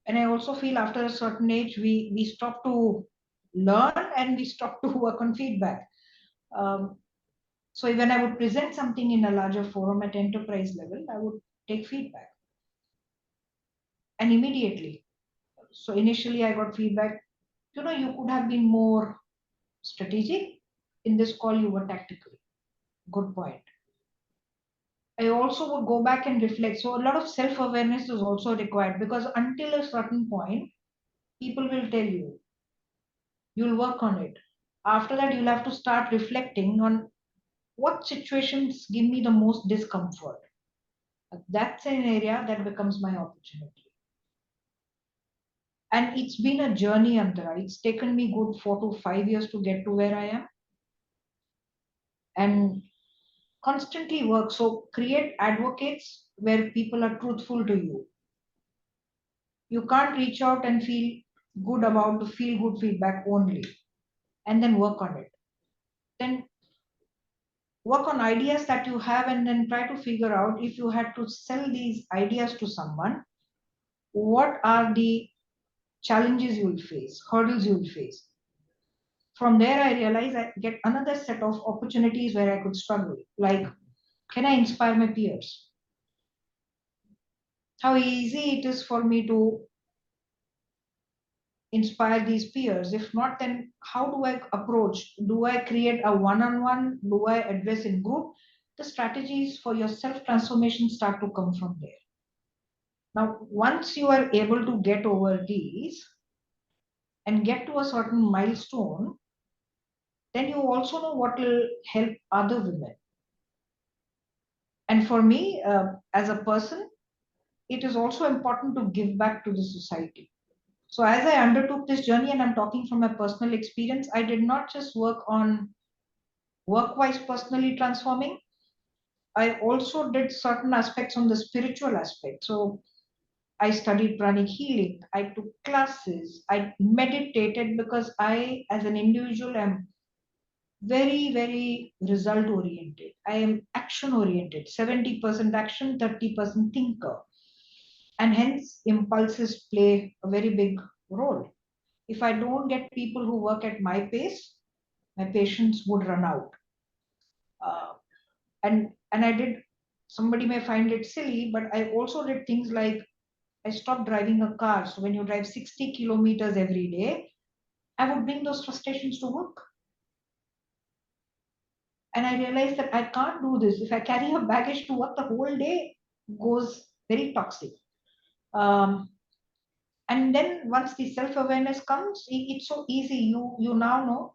And I also feel after a certain age, we stop to learn and we stop to work on feedback. Um, so when I would present something in a larger forum at enterprise level, I would take feedback and immediately. So initially, I got feedback. You could have been more strategic. In this call, you were tactical. Good point. I also would go back and reflect. So a lot of self awareness is also required because until a certain point, people will tell you, you'll work on it. After that, you'll have to start reflecting on what situations give me the most discomfort. That's an area that becomes my opportunity. And it's been a journey, Antara. It's taken me good 4 to 5 years to get to where I am and constantly work. So create advocates where people are truthful to you. You can't reach out and feel good about the feel good feedback only and then work on it. Then work on ideas that you have and then try to figure out if you had to sell these ideas to someone, what are the challenges you will face, hurdles you will face. From there, I realized I get another set of opportunities where I could struggle. Like, can I inspire my peers? How easy it is for me to inspire these peers. If not, then how do I approach? Do I create a one-on-one? Do I address in group? The strategies for your self-transformation start to come from there. Now, once you are able to get over these and get to a certain milestone, then you also know what will help other women. And for me, as a person, it is also important to give back to the society. So as I undertook this journey, and I'm talking from my personal experience, I did not just work on work-wise personally transforming. I also did certain aspects on the spiritual aspect. So I studied pranic healing, I took classes, I meditated, because I, as an individual, am very, very result oriented. I am action oriented, 70% action, 30% thinker. And hence, impulses play a very big role. If I don't get people who work at my pace, my patience would run out. Uh, and I did. Somebody may find it silly, but I also did things like I stopped driving a car. So when you drive 60 kilometers every day, I would bring those frustrations to work. And I realized that I can't do this. If I carry a baggage to work, the whole day goes very toxic. Um, and then once the self-awareness comes, it's so easy. You now know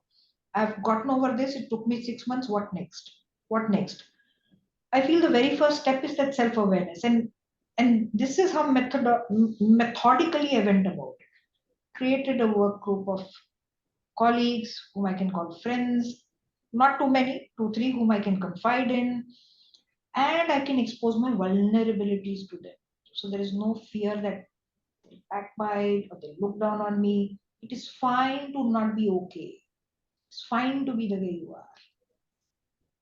I've gotten over this. It took me 6 months. What next? What next? I feel the very first step is that self-awareness, and this is how methodically I went about it. Created a work group of colleagues whom I can call friends, not too many, two, three whom I can confide in, and I can expose my vulnerabilities to them. So there is no fear that they backbite or they look down on me. It is fine to not be okay. It's fine to be the way you are.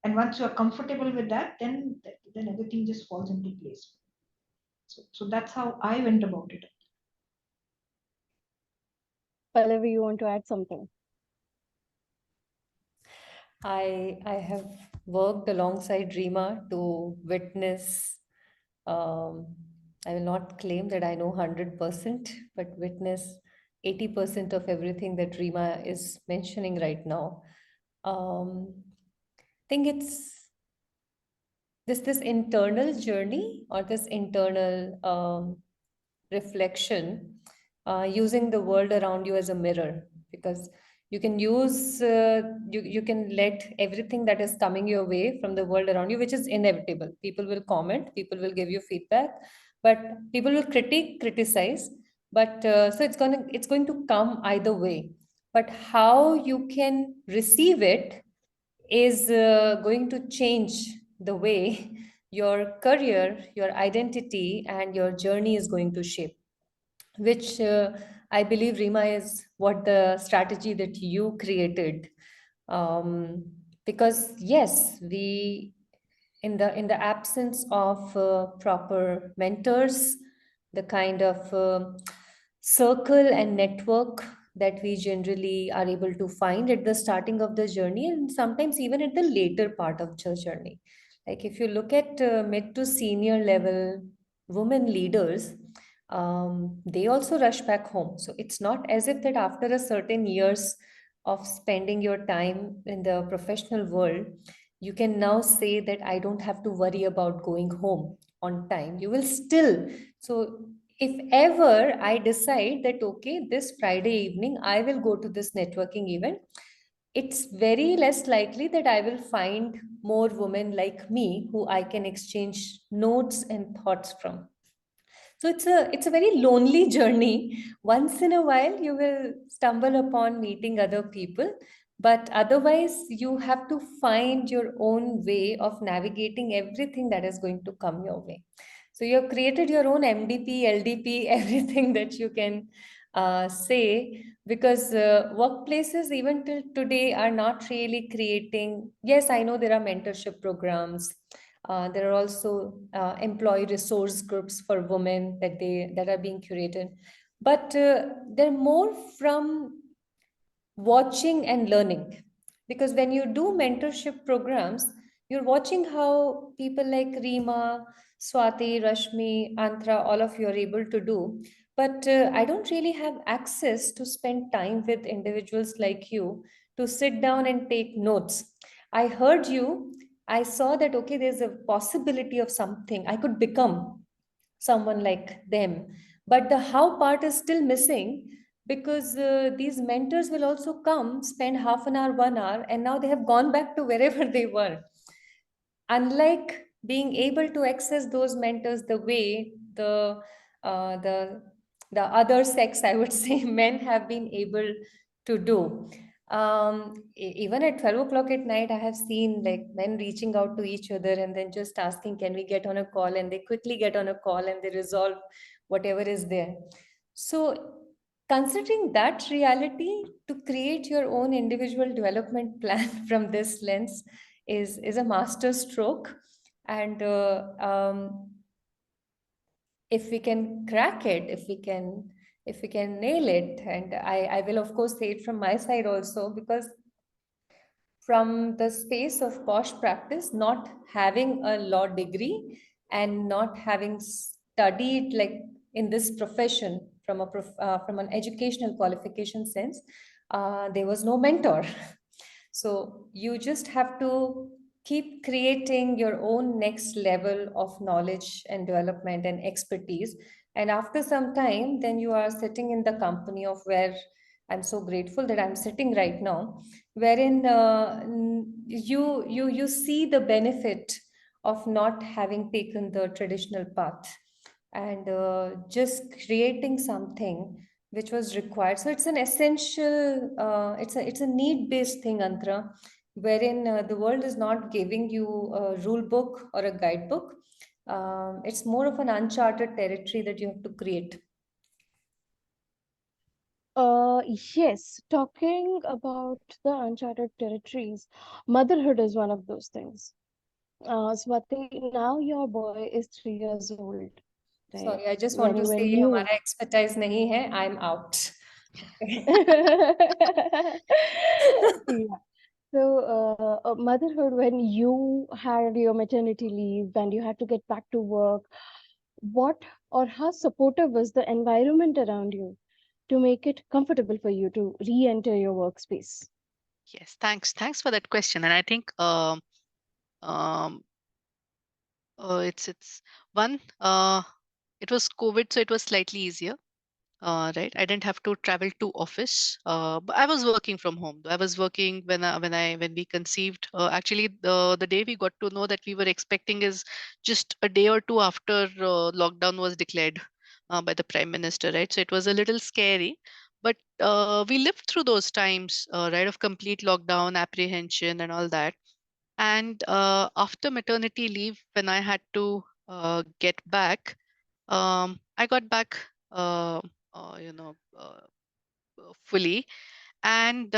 And once you are comfortable with that, then everything just falls into place. So that's how I went about it. Pallavi, you want to add something? I have worked alongside Rima to witness. Um, I will not claim that I know 100%, but witness 80% of everything that Rima is mentioning right now. I think it's this internal journey or this internal reflection, using the world around you as a mirror, because you can use you can let everything that is coming your way from the world around you, which is inevitable. People will comment, people will give you feedback, but people will criticize, but so it's going to come either way. But how you can receive it is going to change the way your career, your identity, and your journey is going to shape, which I believe, Rima, is what the strategy that you created. Because yes, we, in the absence of proper mentors, the kind of circle and network that we generally are able to find at the starting of the journey, and sometimes even at the later part of the journey. Like if you look at mid to senior level women leaders, they also rush back home. So it's not as if that after a certain years of spending your time in the professional world, you can now say that I don't have to worry about going home on time. You will still. So if ever I decide that, okay, this Friday evening, I will go to this networking event, it's very less likely that I will find more women like me who I can exchange notes and thoughts from. So it's a very lonely journey. Once in a while, you will stumble upon meeting other people, but otherwise, you have to find your own way of navigating everything that is going to come your way. So you have created your own MDP, LDP, everything that you can say, because workplaces even till today are not really creating. Yes, I know there are mentorship programs. There are also employee resource groups for women that are being curated, but they're more from watching and learning. Because when you do mentorship programs, you're watching how people like Rima, Swati, Rashmi, Antra, all of you are able to do. But I don't really have access to spend time with individuals like you to sit down and take notes. I heard you, I saw that, okay, there's a possibility of something. I could become someone like them. But the how part is still missing because these mentors will also come, spend half an hour, 1 hour, and now they have gone back to wherever they were. Unlike being able to access those mentors the way uh, the the other sex, I would say, men have been able to do. Even at 12 o'clock at night, I have seen like men reaching out to each other and then just asking, can we get on a call? And they quickly get on a call and they resolve whatever is there. So, considering that reality, to create your own individual development plan from this lens is a master stroke. And if we can crack it, if we can nail it, and I will of course say it from my side also, because from the space of posh practice, not having a law degree and not having studied like in this profession from from an educational qualification sense, there was no mentor. So you just have to keep creating your own next level of knowledge and development and expertise. And after some time, then you are sitting in the company of where I'm so grateful that I'm sitting right now, wherein you see the benefit of not having taken the traditional path and just creating something which was required. So it's an essential, it's a need based thing, Antra, wherein the world is not giving you a rule book or a guidebook. It's more of an uncharted territory that you have to create. Yes, talking about the uncharted territories, motherhood is one of those things. Swati, now your boy is 3 years old, right? Sorry, I just want to When say ये you हमारा expertise नहीं है. I'm out. Okay. yeah. So, motherhood, when you had your maternity leave and you had to get back to work, what or how supportive was the environment around you to make it comfortable for you to re-enter your workspace? Yes, thanks for that question. And I think um, it's one. It was COVID, so it was slightly easier. Right, I didn't have to travel to office, but I was working from home. I was working when we conceived. Actually, the day we got to know that we were expecting is just a day or two after lockdown was declared by the prime minister. Right, so it was a little scary, but we lived through those times, right, of complete lockdown, apprehension, and all that. And after maternity leave, when I had to get back, I got back, uh, you know, uh, fully. And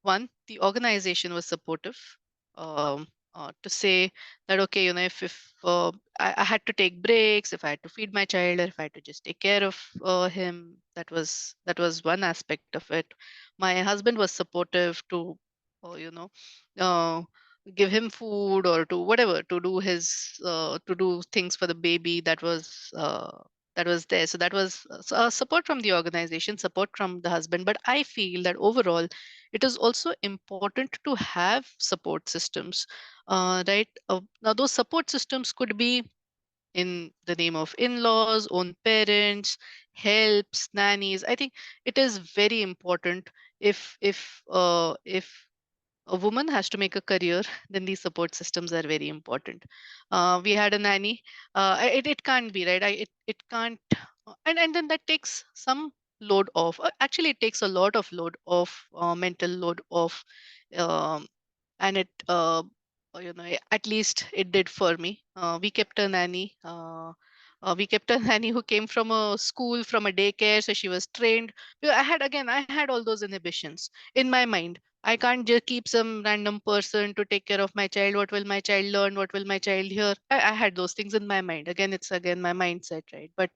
one, the organization was supportive, to say that, okay, if I had to take breaks, if I had to feed my child, or if I had to just take care of him, that was one aspect of it. My husband was supportive to, you know, uh, give him food or to whatever, to do to do things for the baby. That was there. So that was support from the organization, support from the husband. But I feel that overall, it is also important to have support systems, right? Now, those support systems could be in the name of in-laws, own parents, helps, nannies. I think it is very important. If a woman has to make a career, then these support systems are very important. We had a nanny. It can't be right. It can't, and then that takes some load off. Actually, it takes a lot of load off, mental load off, um, and at least it did for me. We kept a nanny. We kept a nanny who came from a school, from a daycare, so she was trained. I had all those inhibitions in my mind. I can't just keep some random person to take care of my child. What will my child learn? What will my child hear? I had those things in my mind. Again, it's again my mindset, right? But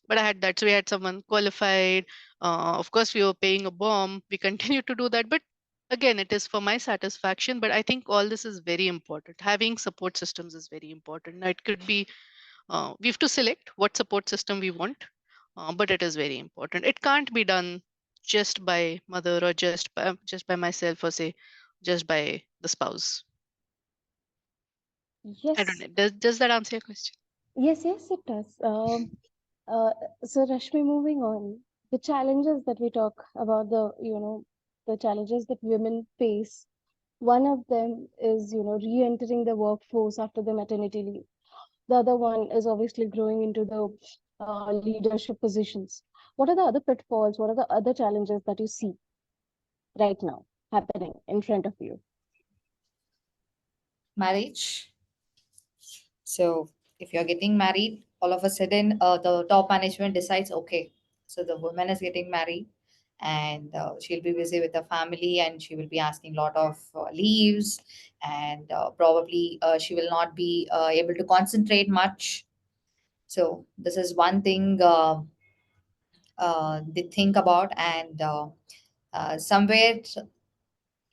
but I had that. So we had someone qualified. Of course, we were paying a bomb. We continue to do that, but again, it is for my satisfaction. But I think all this is very important. Having support systems is very important. Now, it could be we have to select what support system we want, but it is very important. It can't be done just by mother or just by myself, or say just by the spouse. I don't Yes, know. Does that answer your question? yes, it does. Uh, so Rashmi, moving on, the challenges that we talk about, the challenges that women face. One of them is, re-entering the workforce after the maternity leave. The other one is obviously growing into the leadership positions. What are the other pitfalls? What are the other challenges that you see right now happening in front of you? Marriage. So if you're getting married, all of a sudden the top management decides, okay, so the woman is getting married, and she'll be busy with the family, and she will be asking a lot of leaves, and probably she will not be able to concentrate much. So this is one thing they think about, and somewhere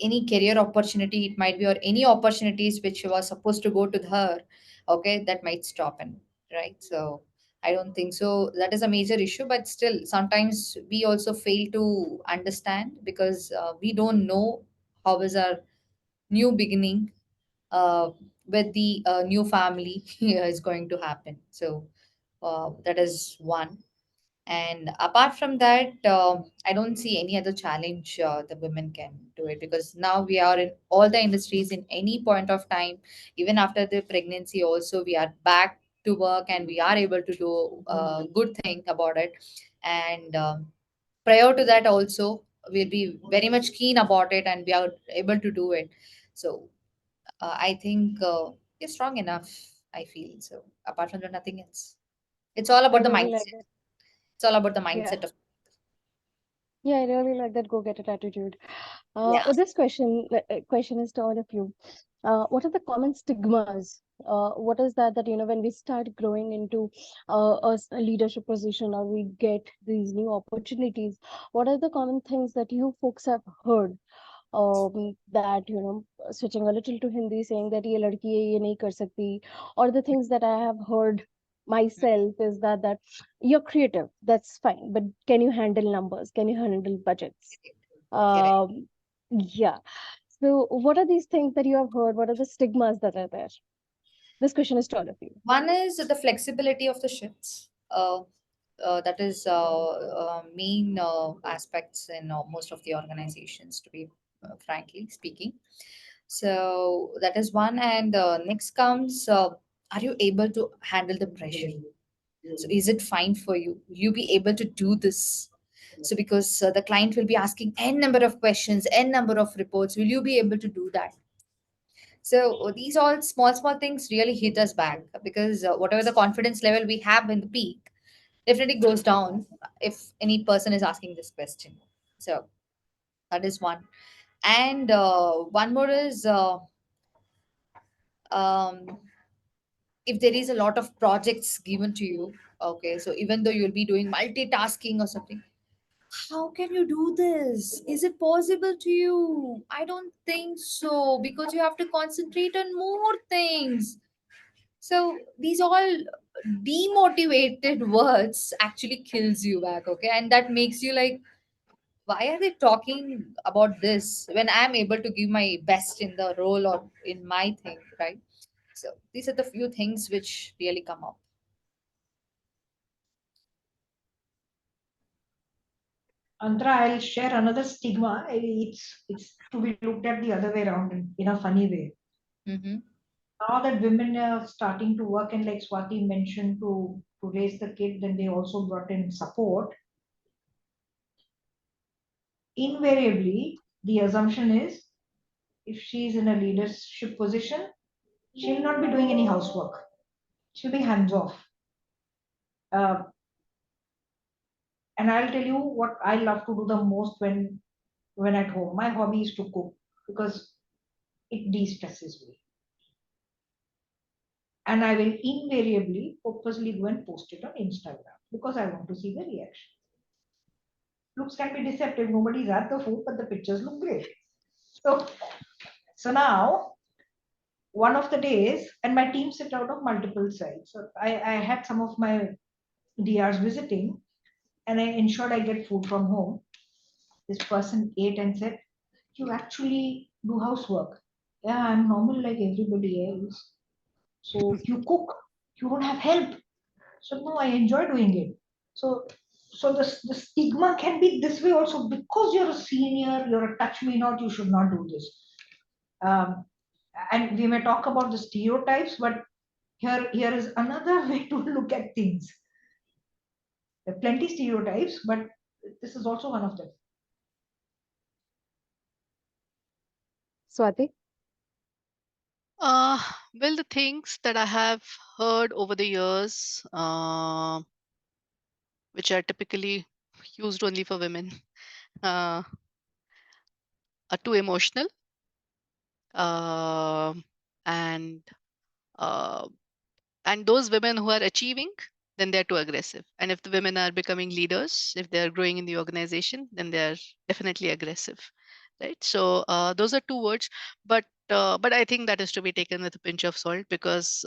any career opportunity it might be, or any opportunities which was supposed to go to her, okay, that might stop in, right? So I don't think so that is a major issue, but still sometimes we also fail to understand, because we don't know how is our new beginning uh, with the new family is going to happen. So that is one. And apart from that, I don't see any other challenge the women can do it, because now we are in all the industries in any point of time, even after the pregnancy, also we are back to work and we are able to do a good thing about it. And prior to that, also, we'll be very much keen about it and we are able to do it. So I think we're strong enough, I feel. So apart from that, nothing else. It's all I about the really like mindset. that. It's all about the Yeah. mindset of. Yeah, I really like that go-get-it attitude. Yeah. This question is to all of you. What are the common stigmas? What is that when we start growing into a leadership position, or we get these new opportunities, what are the common things that you folks have heard, that switching a little to Hindi, saying that ये लड़की है ये नहीं कर सकती, or the things that I have heard myself is that you're creative, that's fine, but can you handle numbers, can you handle budgets? Correct. um yeah. So what are these things that you have heard? What are the stigmas that are there? This question is to all of you. One is the flexibility of the shifts. That is main aspects in most of the organizations, to be frankly speaking. So that is one. And next comes, are you able to handle the pressure? So is it fine for you? Will you be able to do this? So because the client will be asking n number of questions, n number of reports, will you be able to do that? So these all small things really hit us back, because whatever the confidence level we have in the peak definitely goes down if any person is asking this question. So that is one. And one more is, um, if there is a lot of projects given to you, okay, so even though you'll be doing multitasking or something, how can you do this? Is it possible to you? I don't think so, because you have to concentrate on more things. So these all demotivated words actually kills you back, okay? And that makes you like, why are they talking about this when I'm able to give my best in the role or in my thing, right? So these are the few things which really come up. Antra, I'll share another stigma. It's to be looked at the other way around in a funny way. Mm-hmm. Now that women are starting to work, and like Swati mentioned, to raise the kid, then they also brought in support. Invariably, the assumption is if she's in a leadership position, she'll not be doing any housework. She'll be hands off. Uh, and I'll tell you what I love to do the most when at home. My hobby is to cook because it de-stresses me. And I will invariably purposely go and post it on Instagram. because I want to see the reaction. Looks can be deceptive. Nobody's at the food, but the pictures look great. So, so now one of the days, and my team sit out of multiple sites. So I had some of my DRs visiting, and I ensured I get food from home. This person ate and said, "You actually do housework." Yeah, I'm normal like everybody else. So you cook, you don't have help. So no, I enjoy doing it. So the stigma can be this way also, because you're a senior, you're a touch me not, you should not do this. Um, and we may talk about the stereotypes, but here is another way to look at things. There are plenty stereotypes, but this is also one of them. Swati? Uh, well, the things that I have heard over the years, which are typically used only for women, uh, are too emotional, uh, and uh, and those women who are achieving, then they're too aggressive. And if the women are becoming leaders, if they're growing in the organization, then they're definitely aggressive, right? So those are two words, but I think that is to be taken with a pinch of salt, because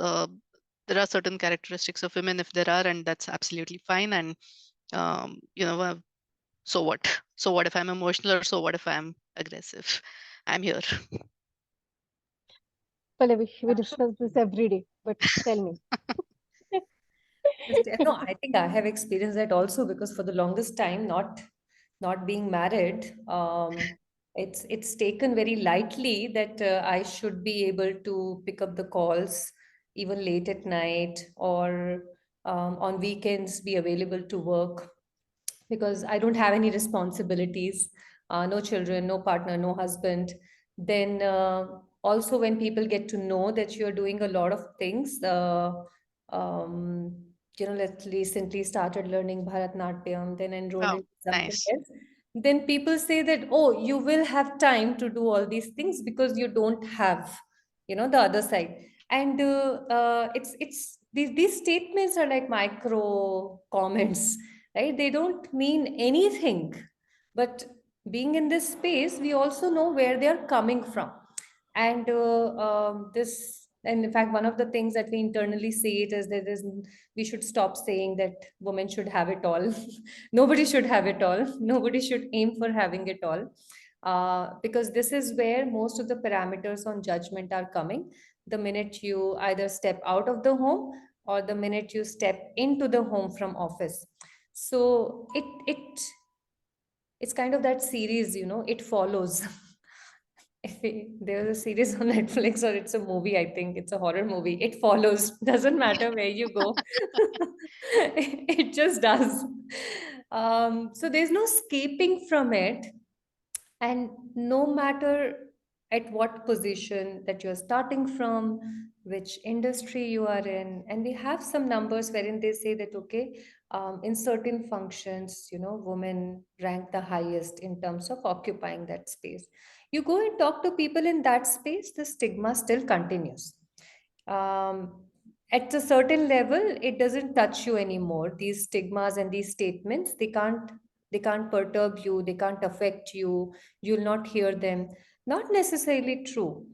there are certain characteristics of women, if there are, and that's absolutely fine. And so what? So what if I'm emotional, or so what if I'm aggressive? I'm here. Pallavi, we discuss this Absolutely. every day, but tell me. No, I think I have experienced that also, because for the longest time, not being married, it's taken very lightly that I should be able to pick up the calls even late at night, or on weekends be available to work, because I don't have any responsibilities, no children, no partner, no husband. Then also, when people get to know that you're doing a lot of things, um, let's recently started learning Bharatnatyam, then enrolled Oh, in something nice. else. Then people say that, oh, you will have time to do all these things because you don't have, the other side. And it's these statements are like micro comments, right? They don't mean anything. But being in this space, we also know where they are coming from. And and in fact, one of the things that we internally say it is that we should stop saying that women should have it all. Nobody should have it all. Nobody should aim for having it all. Because this is where most of the parameters on judgment are coming. The minute you either step out of the home, or the minute you step into the home from office. So it's kind of that series, It Follows. There's a series on Netflix, or it's a movie, I think it's a horror movie. It follows. Doesn't matter where you go. It just does. So there's no escaping from it. And no matter at what position that you're starting from, which industry you are in, and we have some numbers wherein they say that, okay, in certain functions, women rank the highest in terms of occupying that space. You go and talk to people in that space, the stigma still continues. um, at a certain level, it doesn't touch you anymore. These stigmas and these statements, they can't perturb you, they can't affect you, you'll not hear them. Not necessarily true.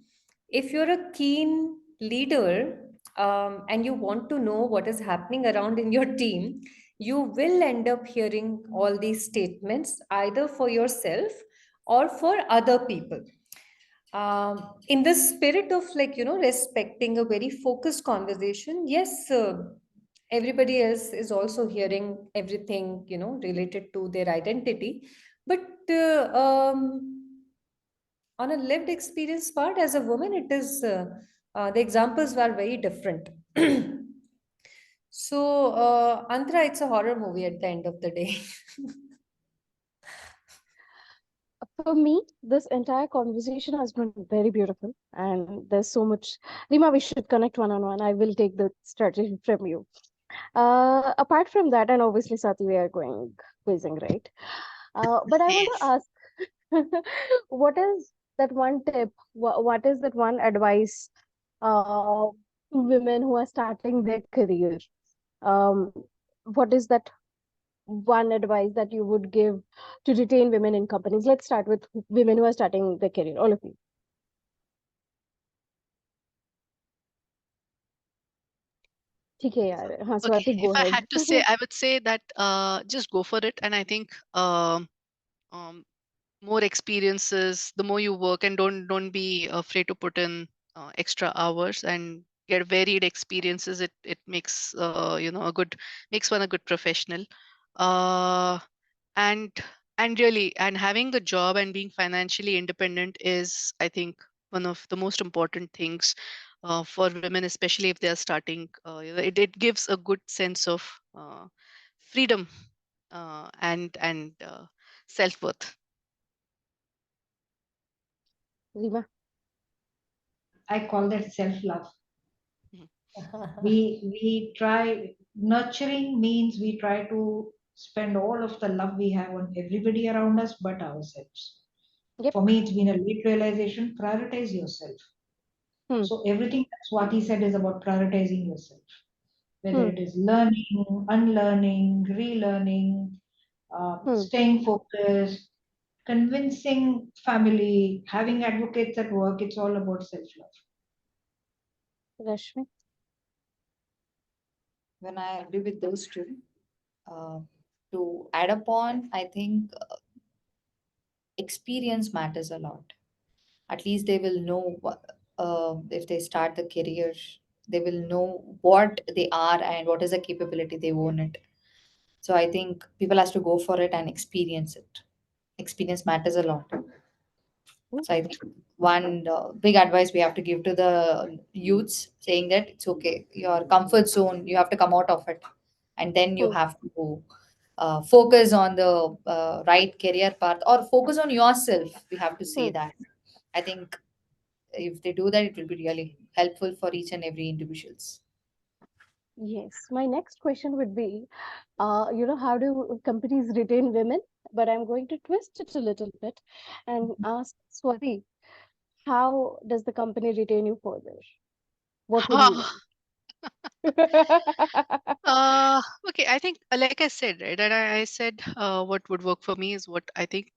If you're a keen leader, and you want to know what is happening around in your team, you will end up hearing all these statements either for yourself or for other people. In the spirit of, like, respecting a very focused conversation, yes, everybody else is also hearing everything, related to their identity. But on a lived experience part, as a woman, it is the examples were very different. So, Antra, it's a horror movie at the end of the day. For me, this entire conversation has been very beautiful, and there's so much. Rima, we should connect one on one. I will take the strategy from you. Apart from that, and obviously, Sati, we are going quizzing, right? But I want to Yes. ask, what is that one tip? What is that one advice to women who are starting their career? Um, what is that one advice that you would give to retain women in companies? Let's start with women who are starting their career, all of you. ठीक है यार हाँ Okay, Swati if go I ahead. had to say, I would say that just go for it. And I think um, more experiences, the more you work, and don't be afraid to put in extra hours and get varied experiences. It makes a good, makes one a good professional. Uh, and really, and having a job and being financially independent is, I think, one of the most important things for women, especially if they are starting. It gives a good sense of freedom and self-worth. Rima. I call that self-love. Mhm. We try, nurturing means we try to spend all of the love we have on everybody around us but ourselves. Yep. For me, it's been a late realization. Prioritize yourself. Hmm. So everything that Swati said is about prioritizing yourself, whether Hmm. it is learning, unlearning, relearning, Hmm. staying focused, convincing family, having advocates at work. It's all about self-love. Rashmi. When I agree with those two, uh, to add upon, I think experience matters a lot. At least they will know if they start the career, they will know what they are and what is the capability they own it. So I think people has to go for it and experience it. Experience matters a lot. Hmm. So I think one big advice we have to give to the youths, saying that it's okay, your comfort zone, you have to come out of it, and then you Hmm. have to focus on the right career path or focus on yourself. We have to say Hmm. that. I think if they do that, it will be really helpful for each and every individuals. Yes, my next question would be, how do companies retain women? But I'm going to twist it a little bit and ask Swati, how does the company retain you further? What would you Ah, want? okay, I think, like I said, right, and I said what would work for me is what I think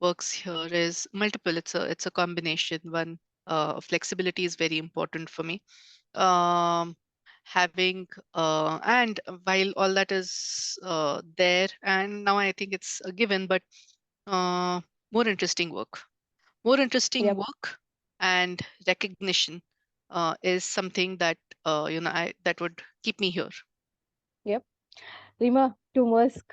works here is multiple. It's a combination. One, flexibility is very important for me. Um, having and while all that is there, and now I think it's a given, but uh, more interesting work, more interesting Yep, work, and recognition is something that that would keep me here. yep. Rima, to Maersk.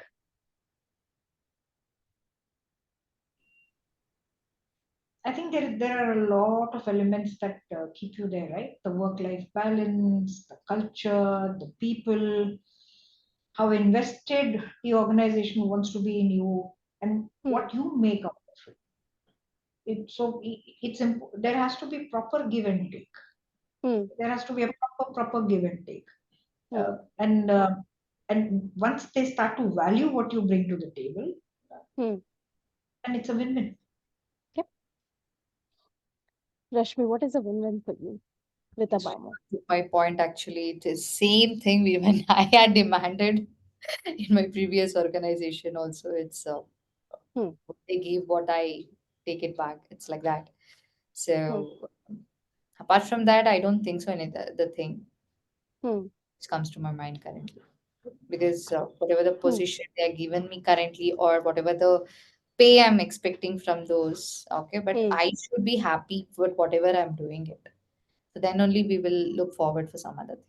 I think there are a lot of elements that keep you there, right? The work-life balance, the culture, the people, how invested the organization wants to be in you, and Hmm. what you make out of it. There has to be proper give and take. Hmm. There has to be a proper give and take. Hmm. Uh, and uh, and once they start to value what you bring to the table, Hmm. and it's a win-win. Yep. Rashmi, what is a win-win for you with Avaamo? My point actually, it is same thing we when I had demanded in my previous organization also. It's Hmm. what they give, what I take it back. It's like that. Hmm. So apart from that, I don't think so. Any the thing Hmm. which comes to my mind currently, because whatever the Hmm. position they are given me currently, or whatever the pay I'm expecting from those, okay, but Hmm. I should be happy with whatever I'm doing it. So then only we will look forward for some other thing.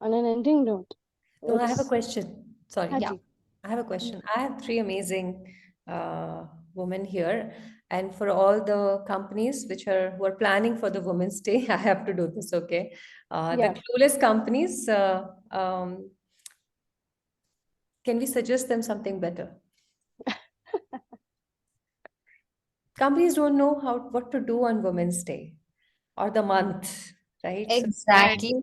On an ending note, So I have a it's question. Sorry. Yeah. Haji. I have a question. I have three amazing uh, women here, and for all the companies who are planning for the Women's Day, I have to do this. Okay, the Yeah. clueless companies. Can we suggest them something better? Companies don't know what to do on Women's Day or the month, right? So, Right. Exactly.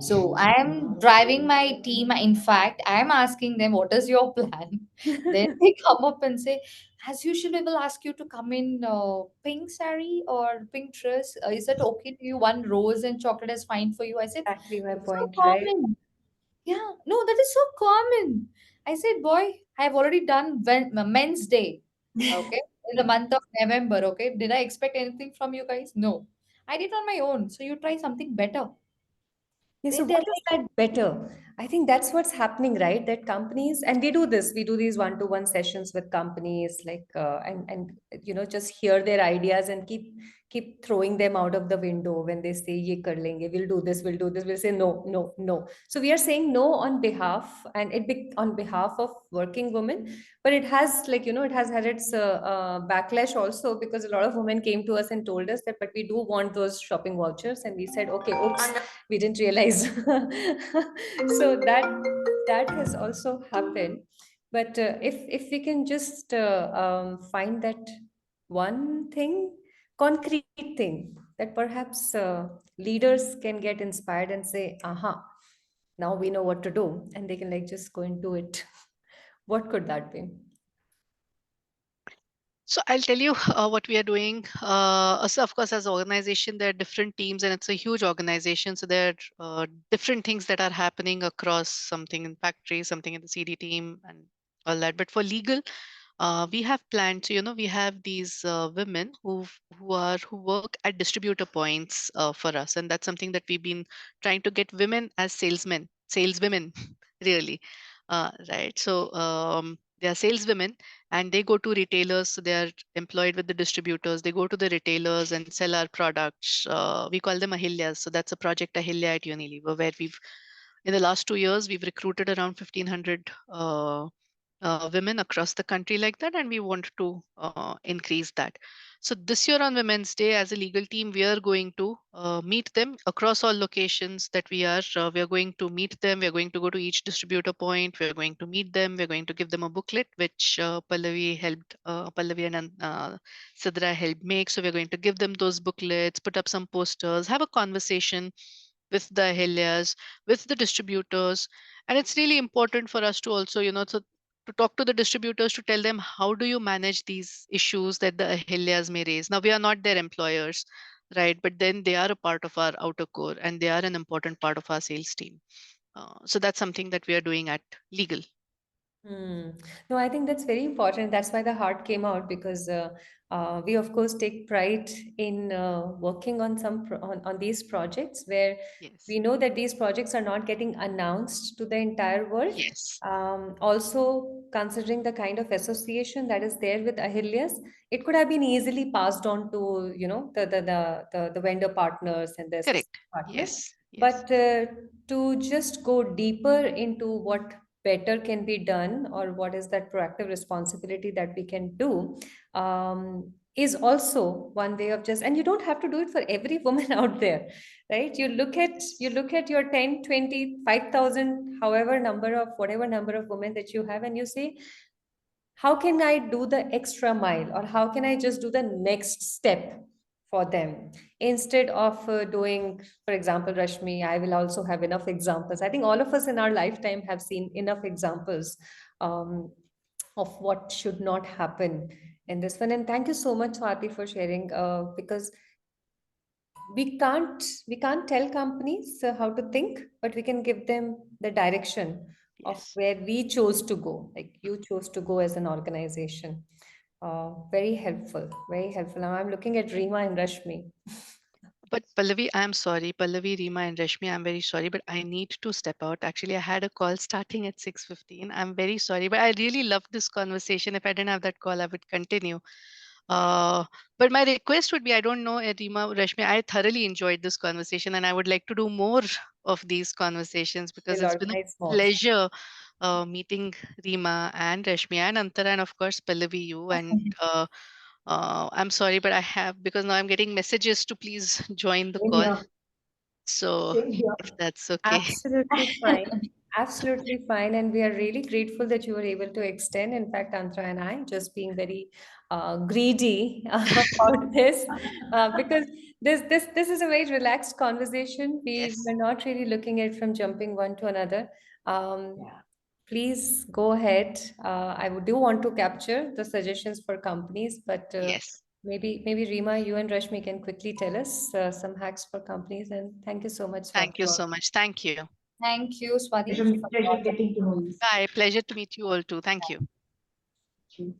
So I am driving my team. In fact, I am asking them, "What is your plan?" Then they come up and say, "As usual, we will ask you to come in pink sari or pink dress. Is that okay to you? One rose and chocolate is fine for you." I said, exactly my "It's so point, right? common." Yeah, no, that is so common. I said, boy, I have already done Men's Day, okay, in the month of November, okay. Did I expect anything from you guys? No. I did on my own. So you try something better. Yeah, so They're what is like, that better? I think that's what's happening, right? That companies, and we do this, we do these one-to-one sessions with companies, like and just hear their ideas and keep throwing them out of the window when they say ye kar lenge, we'll do this, we'll say no, no, no. So we are saying no on behalf, and on behalf of working women, but it has it has had its backlash also, because a lot of women came to us and told us that, but we do want those shopping vouchers, and we said, okay, oops, we didn't realize. So that has also happened. But if we can just find that one thing, concrete thing, that perhaps leaders can get inspired and say, aha, now we know what to do, and they can just go and do it. What could that be? So I'll tell you what we are doing. So of course, as an organization, there are different teams, and it's a huge organization. So there are different things that are happening across, something in factory, something in the CD team, and all that. But for legal, we have planned to, we have these women who work at distributor points for us, and that's something that we've been trying to get women as saleswomen, really, right? So they are saleswomen, and they go to retailers. So they are employed with the distributors. They go to the retailers and sell our products. We call them Ahilyas. So that's a project Ahilya at Unilever, where we've in the last 2 years we've recruited around 1,500 women across the country like that, and we want to increase that. So this year on Women's Day, as a legal team, we are going to meet them across all locations that we are. We are going to meet them. We are going to go to each distributor point. We are going to meet them. We are going to give them a booklet, which Pallavi and Sidra helped make. So we are going to give them those booklets, put up some posters, have a conversation with the Ahilias, with the distributors. And it's really important for us to also, to talk to the distributors, to tell them how do you manage these issues that the Ahilias may raise. Now, we are not their employers, right? But then they are a part of our outer core, and they are an important part of our sales team. So that's something that we are doing at legal. Hmm. No, I think that's very important. That's why the heart came out, because we, of course, take pride in working on on these projects where Yes. we know that these projects are not getting announced to the entire world. Yes. Also, considering the kind of association that is there with Ahilyas, it could have been easily passed on to, the vendor partners and the associate Correct. partners. Yes. Yes. But to just go deeper into what better can be done, or what is that proactive responsibility that we can do, is also one way of just, and you don't have to do it for every woman out there, right? You look at your 10, 20, 5,000, however number of, whatever number of women that you have, and you say, how can I do the extra mile, or how can I just do the next step for them, instead of doing, for example, Rashmi, I will also have enough examples. I think all of us in our lifetime have seen enough examples um, of what should not happen in this one. And thank you so much, Swati, for sharing, because we can't tell companies how to think, but we can give them the direction of Yes. where we chose to go, like you chose to go as an organization. Very helpful, very helpful. Now I'm looking at Rima and Rashmi. But Pallavi, I'm sorry. Pallavi, Rima, and Rashmi, I'm very sorry, but I need to step out. Actually, I had a call starting at 6:15. I'm very sorry, but I really loved this conversation. If I didn't have that call, I would continue. Uh, but my request would be, I don't know, Rima, Rashmi, I thoroughly enjoyed this conversation, and I would like to do more of these conversations, because We'll it's been a organize more. pleasure meeting Rima and Rashmi and Antara, and of course Pallavi, you. And I'm sorry, but I have, because now I'm getting messages to please join the Same call. here. So Same here. if that's okay. Absolutely fine. Absolutely fine. And we are really grateful that you were able to extend. In fact, Antra and I just being very greedy about this, because this is a very relaxed conversation. We Yes. were not really looking at it from jumping one to another. Um, Yeah. please go ahead. Do want to capture the suggestions for companies, but Yes. maybe Rima, you and Rashmi can quickly tell us some hacks for companies. And thank you so much, Thank Swati. you so much. Thank you. Thank you, Swati, Pleasure, for pleasure your getting to know you. Bye. Pleasure to meet you all too. Thank you. Thank you.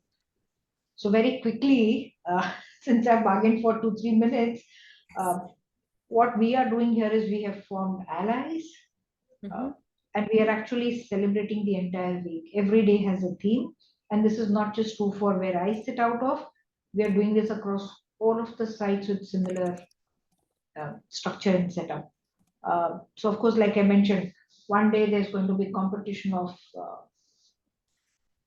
So very quickly, since I bargained for 2 3 minutes, uh, what we are doing here is we have formed allies, uh, Mhm. and we are actually celebrating the entire week. Every day has a theme, and this is not just true for where I sit out of. We are doing this across all of the sites with similar structure and setup. So of course, like I mentioned, one day there's going to be competition of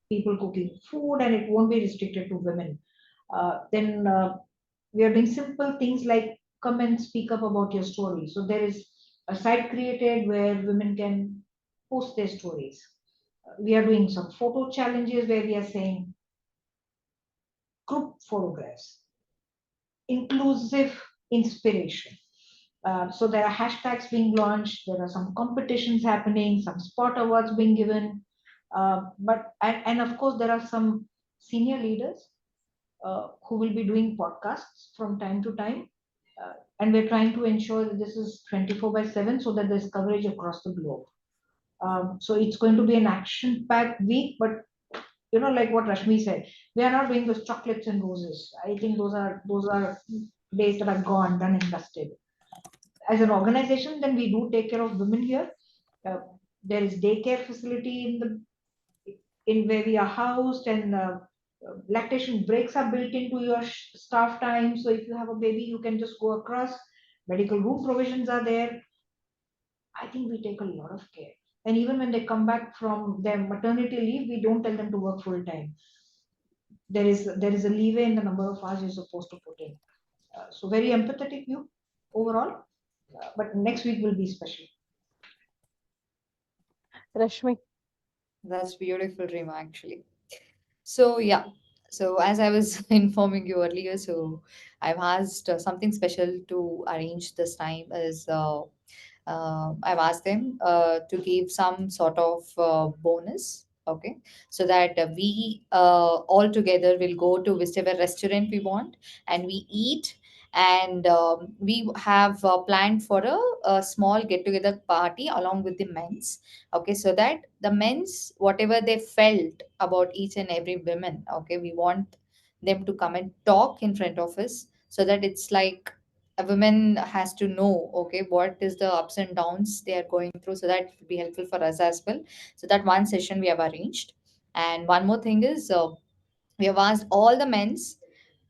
people cooking food, and it won't be restricted to women. Then we are doing simple things like come and speak up about your story. So there is a site created where women can post their stories. We are doing some photo challenges where we are saying group photographs, inclusive inspiration. So there are hashtags being launched. There are some competitions happening, some spot awards being given. And of course there are some senior leaders who will be doing podcasts from time to time. And we're trying to ensure that this is 24 by 7 so that there's coverage across the globe. So it's going to be an action packed week, but like what Rashmi said, we are not doing those chocolates and roses. I think those are days that are gone, done and dusted. As an organization, then we do take care of women here. Uh, there is daycare facility in where we are housed, and lactation breaks are built into your staff time. So if you have a baby, you can just go across. Medical room provisions are there. I think we take a lot of care. And even when they come back from their maternity leave, we don't tell them to work full time. There is a leeway in the number of hours you're supposed to put in. So very empathetic view overall. But next week will be special. Rashmi. That's beautiful, Rima, actually. So, yeah. So, as I was informing you earlier, so I've asked something special to arrange this time is I've asked them to give some sort of bonus, okay, so that we all together will go to whichever restaurant we want and we eat. And we have planned for a small get together party along with the men's, okay, so that the men's whatever they felt about each and every women, okay, we want them to come and talk in front of us, so that it's like a woman has to know, okay, what is the ups and downs they are going through, so that it will be helpful for us as well. So that one session we have arranged. And one more thing is we have asked all the men's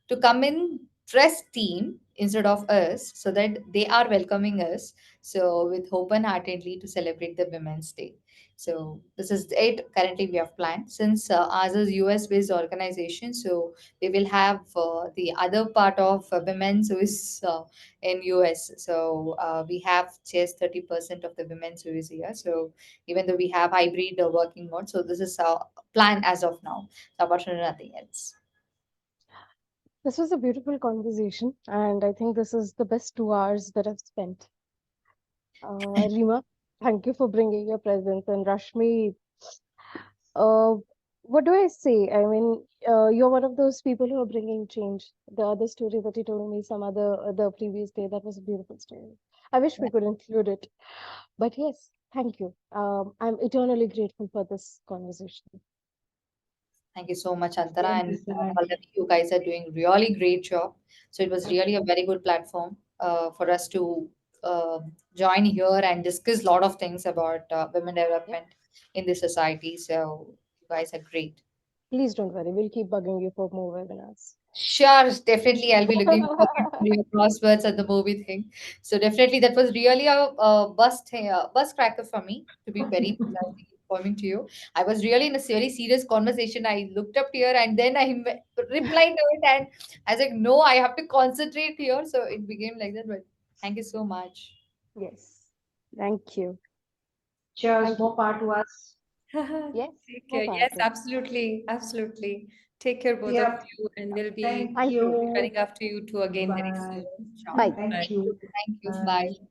to come in dress team instead of us, so that they are welcoming us, so with open heartedly to celebrate the women's day. So this is it currently we have planned, since ours is US based organization, so we will have the other part of women's who is in US. So we have just 30% of the women's who is here, so even though we have hybrid working mode, so this is our plan as of now. So apart from nothing else. This was a beautiful conversation, and I think this is the best 2 hours that I've spent. Rima, thank you for bringing your presence, and Rashmi, uh, what do I say? I mean, you're one of those people who are bringing change. The other story that you told me some other the previous day, that was a beautiful story. I wish we could include it, but yes, thank you. I'm eternally grateful for this conversation. Thank you so much, Antara, Same and this time. Pallavi, you guys are doing really great job. So it was really a very good platform for us to uh, join here and discuss a lot of things about women Yep. development in the society. So you guys are great. Please don't worry, we'll keep bugging you for more webinars. Sure, definitely. I'll be looking forward to your crosswords at the movie thing. So definitely, that was really a bus cracker for me. To be very precisely informing to you, I was really in a very serious conversation. I looked up here and then replied to it, and I was like, "No, I have to concentrate here." So it became like that. But thank you so much. Yes. Thank you. Cheers, Thank you. more power to us. Yes. Take More care. power Yes, to us. absolutely. Absolutely. Take care, both of Yep. you, and we'll be Thank Thank you. running you. after you two again very Bye. soon. Sure. Bye. Bye. Thank you. Thank you. Bye. Bye.